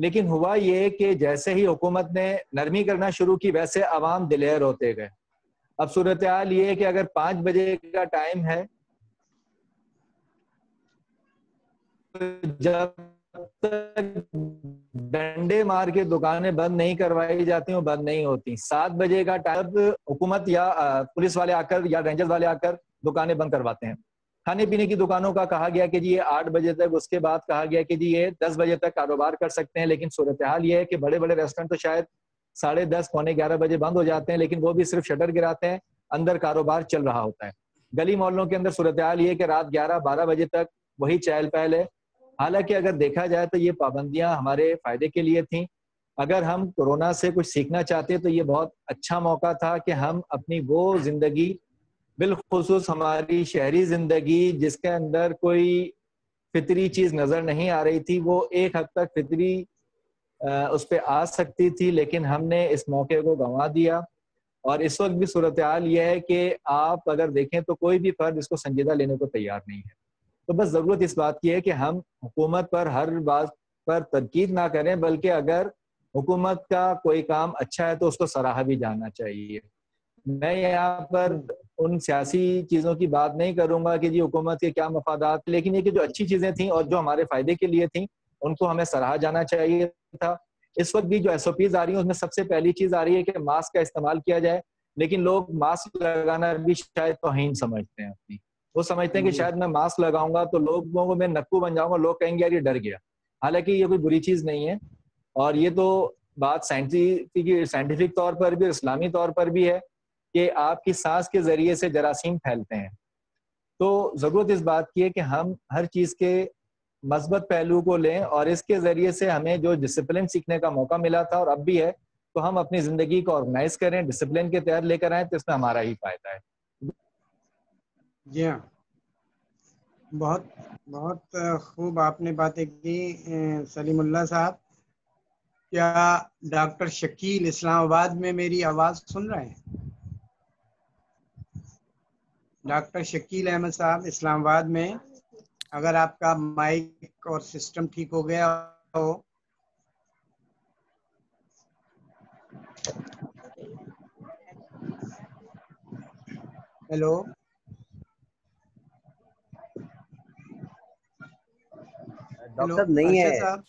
لیکن ہوا یہ کہ جیسے ہی حکومت نے نرمی کرنا شروع کی ویسے عوام دلیر ہوتے گئے. اب صورتحال یہ ہے کہ اگر 5 بجے کا ٹائم ہے، جب تک ڈنڈے مار کے دکانیں بند نہیں کروائی جاتی وہ بند نہیں ہوتی. 7 بجے کا ٹائم حکومت یا پولیس والے آ کر یا رینجرز والے آ کر دکانیں بند کرواتے ہیں. کھانے پینے کی دکانوں کا کہا گیا کہ جی یہ 8 بجے تک، اس کے بعد کہا گیا کہ جی یہ 10 بجے تک کاروبار کر سکتے ہیں. لیکن صورتحال یہ ہے کہ بڑے بڑے ریسٹورینٹ تو شاید 10:30 پونے 11 بجے بند ہو جاتے ہیں، لیکن وہ بھی صرف شٹر گراتے ہیں، اندر کاروبار چل رہا ہوتا ہے. گلی محلوں کے اندر صورتحال یہ ہے کہ رات 11-12 بجے تک وہی چہل پہل ہے. حالانکہ اگر دیکھا جائے تو یہ پابندیاں ہمارے فائدے کے لیے تھیں. اگر ہم کورونا سے کچھ سیکھنا چاہتے تو یہ بہت اچھا موقع تھا کہ ہم اپنی وہ زندگی، بالخصوص ہماری شہری زندگی جس کے اندر کوئی فطری چیز نظر نہیں آ رہی تھی، وہ ایک حد تک فطری اس پہ آ سکتی تھی، لیکن ہم نے اس موقع کو گنوا دیا. اور اس وقت بھی صورتحال یہ ہے کہ آپ اگر دیکھیں تو کوئی بھی فرد اس کو سنجیدہ لینے کو تیار نہیں ہے. تو بس ضرورت اس بات کی ہے کہ ہم حکومت پر ہر بات پر تنقید نہ کریں، بلکہ اگر حکومت کا کوئی کام اچھا ہے تو اس کو سراہا بھی جانا چاہیے. میں یہاں پر ان سیاسی چیزوں کی بات نہیں کروں گا کہ جی حکومت کے کیا مفادات، لیکن یہ کہ جو اچھی چیزیں تھیں اور جو ہمارے فائدے کے لیے تھیں ان کو ہمیں سراہا جانا چاہیے تھا. اس وقت بھی جو SOPs آ رہی ہیں اس میں سب سے پہلی چیز آ رہی ہے کہ ماسک کا استعمال کیا جائے، لیکن لوگ ماسک لگانا بھی شاید توہین سمجھتے ہیں اپنی. وہ سمجھتے ہیں کہ شاید میں ماسک لگاؤں گا تو لوگوں کو میں نکو بن جاؤں گا، لوگ کہیں گے یار یہ ڈر گیا. حالانکہ یہ کوئی بری چیز نہیں ہے، اور یہ تو بات سائنٹیفک طور پر بھی، اسلامی طور پر بھی ہے کہ آپ کی سانس کے ذریعے سے جراثیم پھیلتے ہیں. تو ضرورت اس بات کی ہے کہ ہم ہر چیز کے مثبت پہلو کو لیں، اور اس کے ذریعے سے ہمیں جو ڈسپلن سیکھنے کا موقع ملا تھا اور اب بھی ہے، تو ہم اپنی زندگی کو آرگنائز کریں، ڈسپلن کے تحت لے کر آئیں، تو اس میں ہمارا ہی فائدہ ہے. جی ہاں، بہت بہت خوب آپ نے باتیں کی سلیم اللہ صاحب. کیا ڈاکٹر شکیل اسلام آباد میں میری آواز سن رہے ہیں؟ ڈاکٹر شکیل احمد صاحب اسلام آباد میں، اگر آپ کا مائک اور سسٹم ٹھیک ہو گیا ہو. ہیلو ڈاکٹر نہیں ہے ارشد صاحب.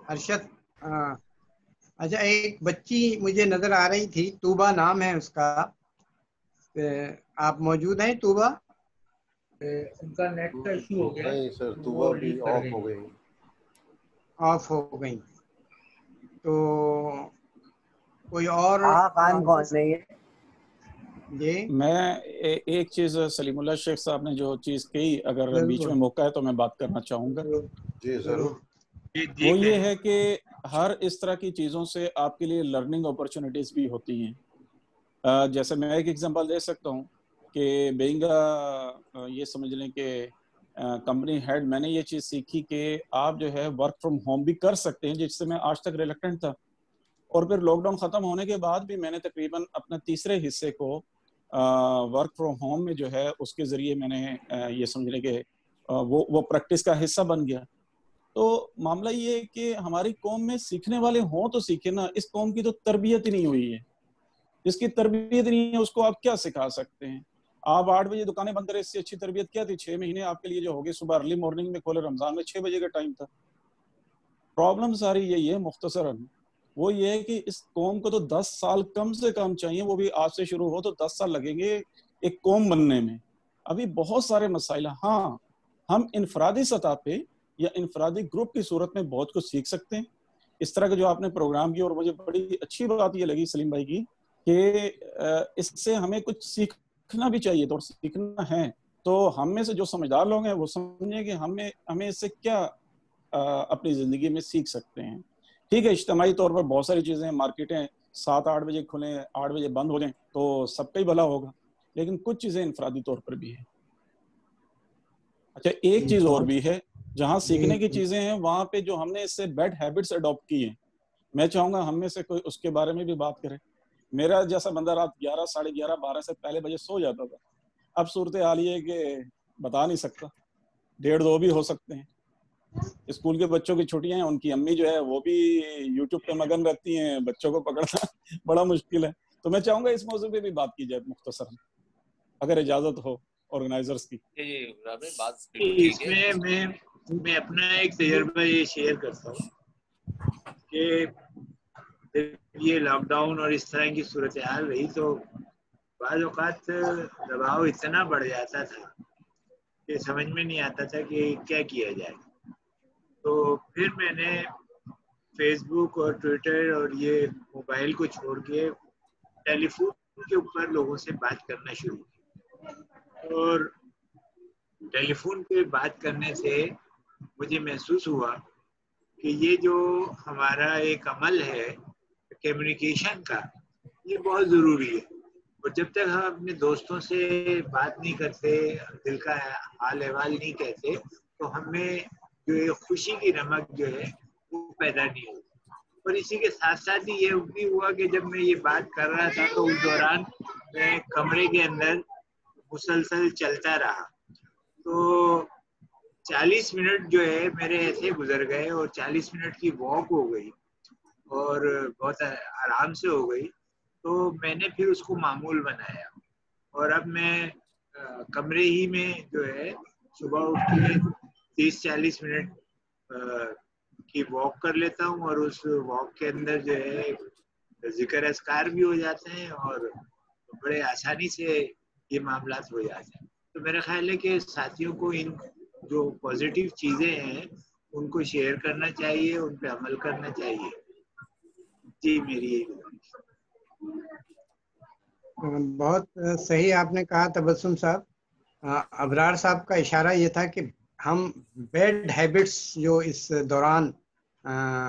ارشد، ہاں اچھا. ایک بچی مجھے نظر آ رہی تھی، طوبہ نام ہے اس کا، آپ موجود ہیں طوبہ؟ ان کا نیٹ کا ایشو ہو گیا. نہیں سر، طوبہ بھی آف ہو گئی. آف ہو گئی تو کوئی اور خان کون ہے یہ؟ جی میں ایک چیز سلیم اللہ شیخ صاحب نے جو چیز کہی، اگر بیچ میں موقع ہے تو میں بات کرنا چاہوں گا. جی ضرور. وہ یہ ہے کہ ہر اس طرح کی چیزوں سے آپ کے لیے لرننگ اپرچونٹیز بھی ہوتی ہیں. جیسے میں ایک ایگزامپل دے سکتا ہوں کہ بینگ یہ سمجھ لیں کہ کمپنی ہیڈ، میں نے یہ چیز سیکھی کہ آپ جو ہے ورک فرام ہوم بھی کر سکتے ہیں، جس سے میں آج تک ریلیکٹنٹ تھا. اور پھر لاک ڈاؤن ختم ہونے کے بعد بھی میں نے تقریباً اپنا تیسرے حصے کو ورک فرام ہوم میں جو ہے اس کے ذریعے میں نے یہ سمجھ لیں کہ وہ پریکٹس کا حصہ بن گیا. تو معاملہ یہ ہے کہ ہماری قوم میں سیکھنے والے ہوں تو سیکھے نا. اس قوم کی تو تربیت ہی نہیں ہوئی ہے. جس کی تربیت نہیں ہے اس کو آپ کیا سکھا سکتے ہیں؟ آپ 8 بجے دکانیں بند کریں، اس سے اچھی تربیت کیا تھی؟ 6 مہینے آپ کے لیے جو ہوگی، صبح ارلی مارننگ میں کھولے، رمضان میں 6 بجے کا ٹائم تھا. پرابلم ساری یہی ہے مختصراً، وہ یہ ہے کہ اس قوم کو تو 10 سال کم سے کم چاہیے، وہ بھی آج سے شروع ہو تو 10 سال لگیں گے ایک قوم بننے میں. ابھی بہت سارے مسائل ہیں. ہاں ہم انفرادی سطح پہ یا انفرادی گروپ کی صورت میں بہت کچھ سیکھ سکتے ہیں. اس طرح کے جو آپ نے پروگرام کی، اور مجھے بڑی اچھی بات یہ لگی سلیم بھائی کی کہ اس سے ہمیں کچھ سیکھنا بھی چاہیے اور سیکھنا ہے. تو ہم میں سے جو سمجھدار لوگ ہیں وہ سمجھیں کہ ہمیں اس سے کیا اپنی زندگی میں سیکھ سکتے ہیں. ٹھیک ہے، اجتماعی طور پر بہت ساری چیزیں، مارکیٹیں 7-8 بجے کھلیں، 8 بجے بند ہو جائیں تو سب کا ہی بھلا ہوگا، لیکن کچھ چیزیں انفرادی طور پر بھی ہیں. اچھا ایک چیز اور بھی ہے، جہاں سیکھنے کی چیزیں ہیں وہاں پہ جو ہم نے اس سے بیڈ ہیبٹس اڈاپٹ کی ہیں، میں چاہوں گا ہم میں سے کوئی اس کے بارے میں بھی بات کرے. میرا جیسا بندہ رات 11, 11:30, 12 سے پہلے بجے سو جاتا تھا. اب صورتحال یہ ہے کہ بتا نہیں سکتا، 1:30-2 بھی ہو سکتے ہیں. اسکول کے بچوں کی چھٹیاں ہیں، ان کی امی جو ہے وہ بھی یوٹیوب پہ مگن رہتی ہیں، بچوں کو پکڑنا بڑا مشکل ہے. تو میں چاہوں گا اس موضوع پہ بھی بات کی جائے مختصر، اگر اجازت ہو آرگنائزرز کی. اس میں میں اپنا ایک تجربہ یہ شیئر کرتا ہوں کہ یہ لاک ڈاؤن اور اس طرح کی صورتحال رہی تو بعض اوقات دباؤ اتنا بڑھ جاتا تھا کہ سمجھ میں نہیں آتا تھا کہ کیا کیا جائے. تو پھر میں نے فیس بک اور ٹویٹر اور یہ موبائل کو چھوڑ کے ٹیلی فون کے اوپر لوگوں سے بات کرنا شروع کی. اور ٹیلی فون پہ بات کرنے سے مجھے محسوس ہوا کہ یہ جو ہمارا ایک عمل ہے کمیونیکیشن کا، یہ بہت ضروری ہے. اور جب تک ہم اپنے دوستوں سے بات نہیں کرتے، دل کا حال احوال نہیں کہتے، تو ہمیں جو ایک خوشی کی رمق جو ہے وہ پیدا نہیں ہوتی. اور اسی کے ساتھ ساتھ ہی یہ بھی ہوا کہ جب میں یہ بات کر رہا تھا تو اس دوران میں کمرے کے اندر مسلسل چلتا رہا. تو 40 منٹ جو ہے میرے ایسے گزر گئے اور 40 منٹ کی واک ہو گئی اور بہت آرام سے ہو گئی. تو میں نے پھر اس کو معمول بنایا اور اب میں کمرے ہی میں جو ہے صبح اٹھ کے 30-40 منٹ کی واک کر لیتا ہوں اور اس واک کے اندر جو ہے ذکر اذکار بھی ہو جاتے ہیں اور بڑے آسانی سے یہ معاملات ہو جاتے ہیں. تو میرا خیال ہے کہ ساتھیوں کو ان جو پازیٹیو چیزیں ہیں ان کو شیئر کرنا چاہیے، ان پہ عمل کرنا چاہیے. جی میری بہت صحیح آپ نے کہا تبسم صاحب. ابرار صاحب کا اشارہ یہ تھا کہ ہم بیڈ ہیبٹس جو اس دوران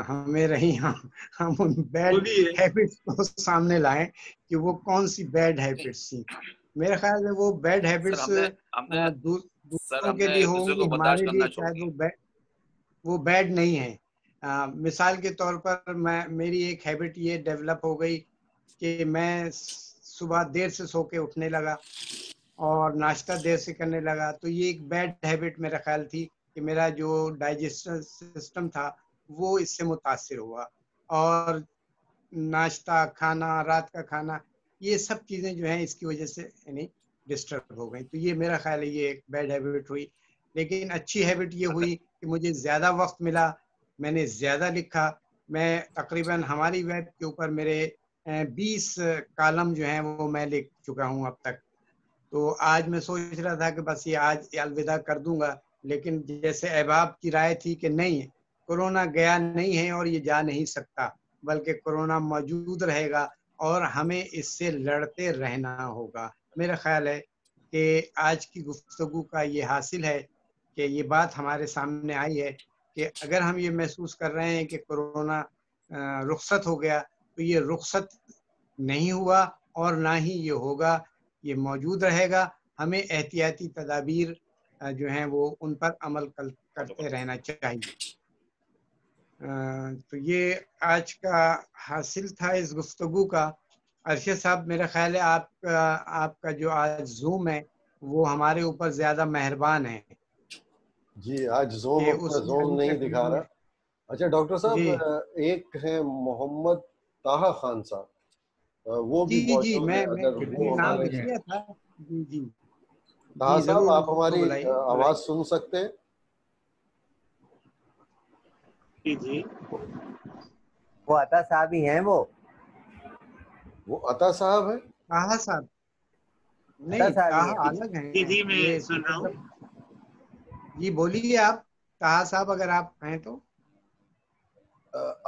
ہمیں رہی، ہم ان بیڈ ہیبٹس کو سامنے لائیں کہ وہ کون سی بیڈ ہیبٹس تھیں. میرے خیال میں وہ بیڈ ہیبٹس دوسروں کے لیے ہوں گی، ہمارے لیے شاید وہ بیڈ نہیں ہے. مثال کے طور پر میری ایک ہیبٹ یہ ڈیولپ ہو گئی کہ میں صبح دیر سے سو کے اٹھنے لگا اور ناشتہ دیر سے کرنے لگا. تو یہ ایک بیڈ ہیبٹ میرا خیال تھی کہ میرا جو ڈائجسٹو سسٹم تھا وہ اس سے متاثر ہوا، اور ناشتہ، کھانا، رات کا کھانا، یہ سب چیزیں جو ہیں اس کی وجہ سے یعنی ڈسٹرب ہو گئی. تو یہ میرا خیال ہے یہ ایک بیڈ ہیبٹ ہوئی. لیکن اچھی ہیبٹ یہ ہوئی کہ مجھے زیادہ وقت ملا، میں نے زیادہ لکھا. میں تقریباً ہماری ویب کے اوپر میرے 20 کالم جو ہیں وہ میں لکھ چکا ہوں اب تک. تو آج میں سوچ رہا تھا کہ بس یہ آج الوداع کر دوں گا، لیکن جیسے احباب کی رائے تھی کہ نہیں، کورونا گیا نہیں ہے اور یہ جا نہیں سکتا، بلکہ کورونا موجود رہے گا اور ہمیں اس سے لڑتے رہنا ہوگا. میرا خیال ہے کہ آج کی گفتگو کا یہ حاصل ہے کہ یہ بات ہمارے سامنے آئی ہے کہ اگر ہم یہ محسوس کر رہے ہیں کہ کورونا رخصت ہو گیا، تو یہ رخصت نہیں ہوا اور نہ ہی یہ ہوگا، یہ موجود رہے گا. ہمیں احتیاطی تدابیر جو ہیں وہ ان پر عمل کرتے رہنا چاہیے. تو یہ آج کا حاصل تھا اس گفتگو کا. ارشد صاحب، میرا خیال ہے آپ کا جو آج زوم ہے وہ ہمارے اوپر زیادہ مہربان ہے. جی آج زوم نہیں دکھا رہا. اچھا ڈاکٹر صاحب، ایک ہے محمد طاہا خان صاحب، وہ بھی موجود ہیں. اگر وہ ہمارے جی طاہا صاحب آپ ہماری آواز سن سکتے ہیں؟ جی وہ عطا صاحب ہی ہیں. وہ عطا صاحب ہیں؟ طاہا صاحب نہیں، طاہا الگ ہیں. جی میں سن رہا ہوں. جی بولیے آپ طاہا صاحب، اگر آپ ہیں تو.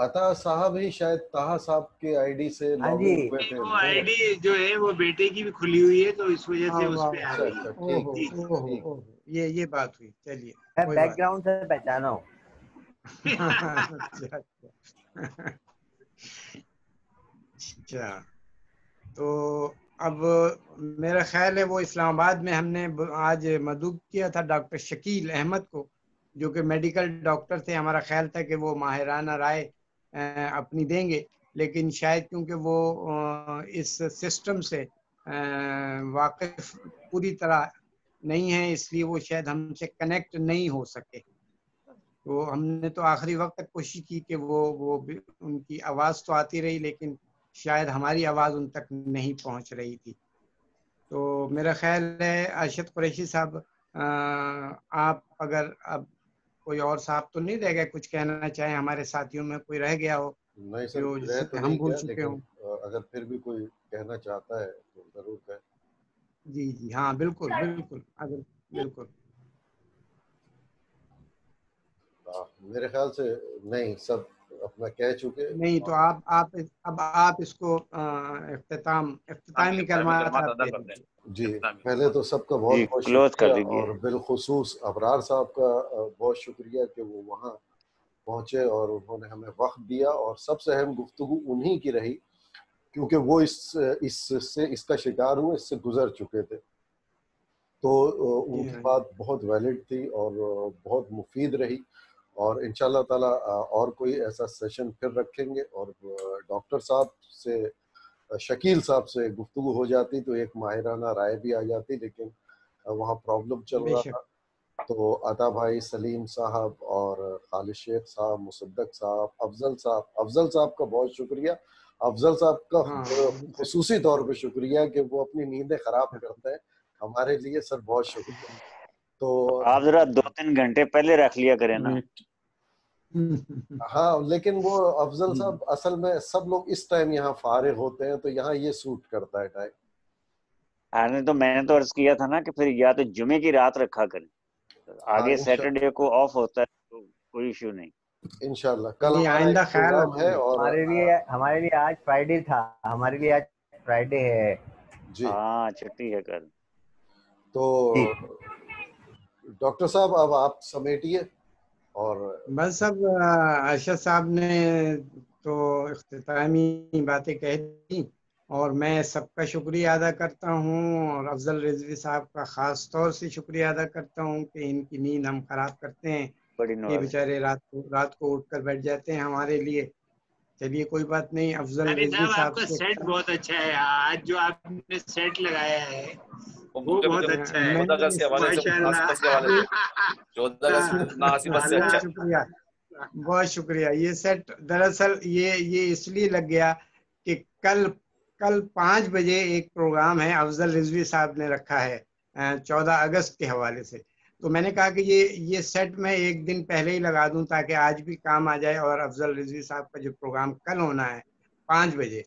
عطا صاحب ہی شاید طاہا صاحب کے آئی ڈی سے لاگ ان ہوئے تھے. وہ آئی ڈی جو ہے وہ بیٹے کی بھی کھلی ہوئی ہے تو اس وجہ سے اس پہ آ گئی. یہ بات ہوئی. چلیے میں بیک گراؤنڈ سے پہچانا ہوں. اچھا، تو اب میرا خیال ہے وہ اسلام آباد میں ہم نے آج مدعو کیا تھا ڈاکٹر شکیل احمد کو، جو کہ میڈیکل ڈاکٹر تھے. ہمارا خیال تھا کہ وہ ماہرانہ رائے اپنی دیں گے، لیکن شاید کیونکہ وہ اس سسٹم سے واقف پوری طرح نہیں ہے، اس لیے وہ شاید ہم سے کنیکٹ نہیں ہو سکے. تو ہم نے تو آخری وقت تک کوشش کی کہ وہ ان کی آواز تو آتی رہی لیکن شاید ہماری آواز ان تک نہیں پہنچ رہی تھی. تو میرا خیال ہے ارشد قریشی صاحب آپ اگر اب کوئی اور صاحب تو نہیں رہ گئے کچھ کہنا چاہیں, ہمارے ساتھیوں میں کوئی رہ گیا ہو نہیں سر, جو رہ تو ہم نہیں بھول گیا, چکے لیکن ہوں. اگر پھر بھی کوئی کہنا چاہتا ہے تو ضرور کہیں. جی ہاں بالکل بالکل بالکل. میرے خیال سے نہیں, سب اپنا کہہ چکے. نہیں تو آپ اس کو اختتامی کلمات آپ دے دیجیے. جی پہلے تو سب کا بہت بہت کلوز کر شکریہ, دیجیے. اور بالخصوص ابرار صاحب کا بہت شکریہ کہ وہ وہاں پہنچے اور انہوں نے ہمیں وقت دیا, اور سب سے اہم گفتگو انہی کی رہی کیونکہ وہ اس کا شکار ہوئے, اس سے گزر چکے تھے. تو ان کی بات بہت ویلڈ تھی اور بہت مفید رہی, اور انشاءاللہ تعالی اور کوئی ایسا سیشن پھر رکھیں گے. اور ڈاکٹر صاحب سے, شکیل صاحب سے گفتگو ہو جاتی تو ایک ماہرانہ رائے بھی آ جاتی, لیکن وہاں پرابلم چل رہا تھا. تو عطا بھائی, سلیم صاحب اور خالد شیخ صاحب, مصدق صاحب, افضل صاحب کا بہت شکریہ. افضل صاحب کا خصوصی طور پہ شکریہ کہ وہ اپنی نیندیں خراب کرتے ہیں ہمارے لیے. سر بہت شکریہ. تو آپ ذرا 2-3 گھنٹے پہلے رکھ لیا کریں نا. ہاں لیکن وہ افضل صاحب اصل میں سب لوگ اس ٹائم یہاں فارغ ہوتے ہیں تو یہاں یہ سوٹ کرتا ہے ٹائم. تو میں نے تو عرض کیا تھا نا کہ پھر یا تو جمعے کی رات رکھا کریں, آگے سیٹرڈے کو آف ہوتا ہے تو کوئی ایشو نہیں. انشاءاللہ کل ہمارا پروگرام ہے, اور ہمارے لیے آج فرائیڈے تھا, ہمارے لیے آج فرائیڈے ہے. جی ہاں چھٹی ہے کل. تو ڈاکٹر صاحب اب آپ سمیٹیے. اور بس اب ارشد صاحب نے تو اختتامی باتیں کہہ دی, اور میں سب کا شکریہ ادا کرتا ہوں, اور افضل رضوی صاحب کا خاص طور سے شکریہ ادا کرتا ہوں کہ ان کی نیند ہم خراب کرتے ہیں. یہ بیچارے رات کو اٹھ کر بیٹھ جاتے ہیں ہمارے لیے. چلیے کوئی بات نہیں. افضل رضوی صاحب آپ کا سیٹ بہت اچھا ہے, آج جو آپ نے سیٹ لگایا ہے وہ بہت اچھا ہے. بہت شکریہ, بہت شکریہ. یہ سیٹ دراصل یہ اس لیے لگ گیا کہ کل 5 بجے ایک پروگرام ہے افضل رضوی صاحب نے رکھا ہے 14 اگست کے حوالے سے. تو میں نے کہا کہ یہ سیٹ میں ایک دن پہلے ہی لگا دوں تاکہ آج بھی کام آ جائے, اور افضل رضوی صاحب کا جو پروگرام کل ہونا ہے 5 بجے,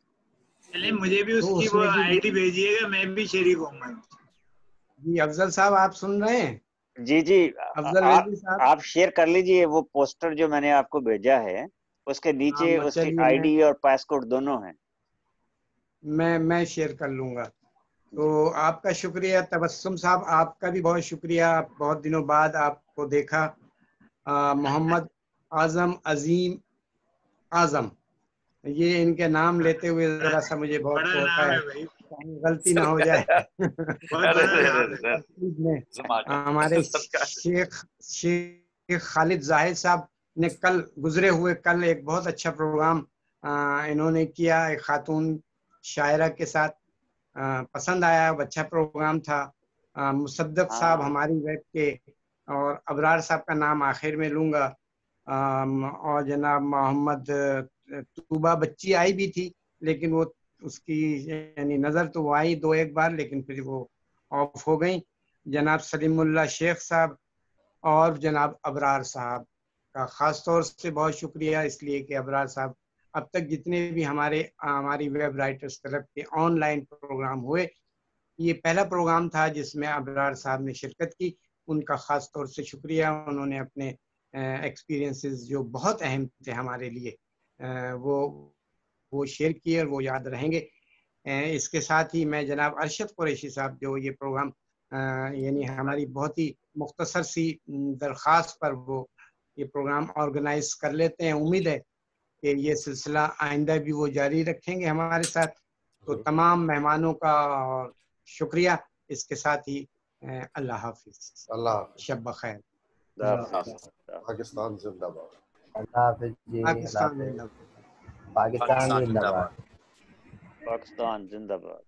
چلے مجھے بھی اس کی وہ آئی ڈی بھیجیے گا, میں بھی شریک ہوں گا. جی افضل صاحب آپ سن رہے ہیں؟ جی آپ شیئر کر لیجئے وہ پوسٹر جو میں نے آپ کو بھیجا ہے, اس کے نیچے اس کی آئی ڈی اور پاس کوڈ دونوں ہیں. میں شیئر کر لوں گا. تو آپ کا شکریہ. تبسم صاحب آپ کا بھی بہت شکریہ, بہت دنوں بعد آپ کو دیکھا. محمد اعظم, عظیم اعظم, یہ ان کے نام لیتے ہوئے ذرا سا مجھے بہت ہوتا ہے کہیں غلطی نہ ہو جائے. ہمارے شیخ خالد زاہد صاحب نے گزرے ہوئے کل ایک بہت اچھا پروگرام انہوں نے کیا, ایک خاتون شاعرہ کے ساتھ, پسند آیا, اچھا پروگرام تھا. مصدق صاحب ہماری ویب کے, اور ابرار صاحب کا نام آخر میں لوں گا, اور جناب محمد طوبہ بچی آئی بھی تھی لیکن وہ اس کی یعنی نظر تو وہ آئی 2-1 بار لیکن پھر وہ آف ہو گئیں. جناب سلیم اللہ شیخ صاحب اور جناب ابرار صاحب کا خاص طور سے بہت شکریہ, اس لیے کہ ابرار صاحب اب تک جتنے بھی ہماری ویب رائٹرز کلب کے آن لائن پروگرام ہوئے, یہ پہلا پروگرام تھا جس میں ابرار صاحب نے شرکت کی. ان کا خاص طور سے شکریہ. انہوں نے اپنے ایکسپیرینسز جو بہت اہم تھے ہمارے لیے وہ شیئر کیے اور وہ یاد رہیں گے. اس کے ساتھ ہی میں جناب ارشد قریشی صاحب جو یہ پروگرام یعنی ہماری بہت ہی مختصر سی درخواست پر وہ یہ پروگرام آرگنائز کر لیتے ہیں, امید ہے کہ یہ سلسلہ آئندہ بھی وہ جاری رکھیں گے ہمارے ساتھ. تو تمام مہمانوں کا شکریہ. اس کے ساتھ ہی اللہ حافظ. اللہ حافظ. شب بخیر. پاکستان زندہ باد. اللہ حافظ جی. پاکستان زندہ باد. پاکستان زندہ باد. پاکستان زندہ باد.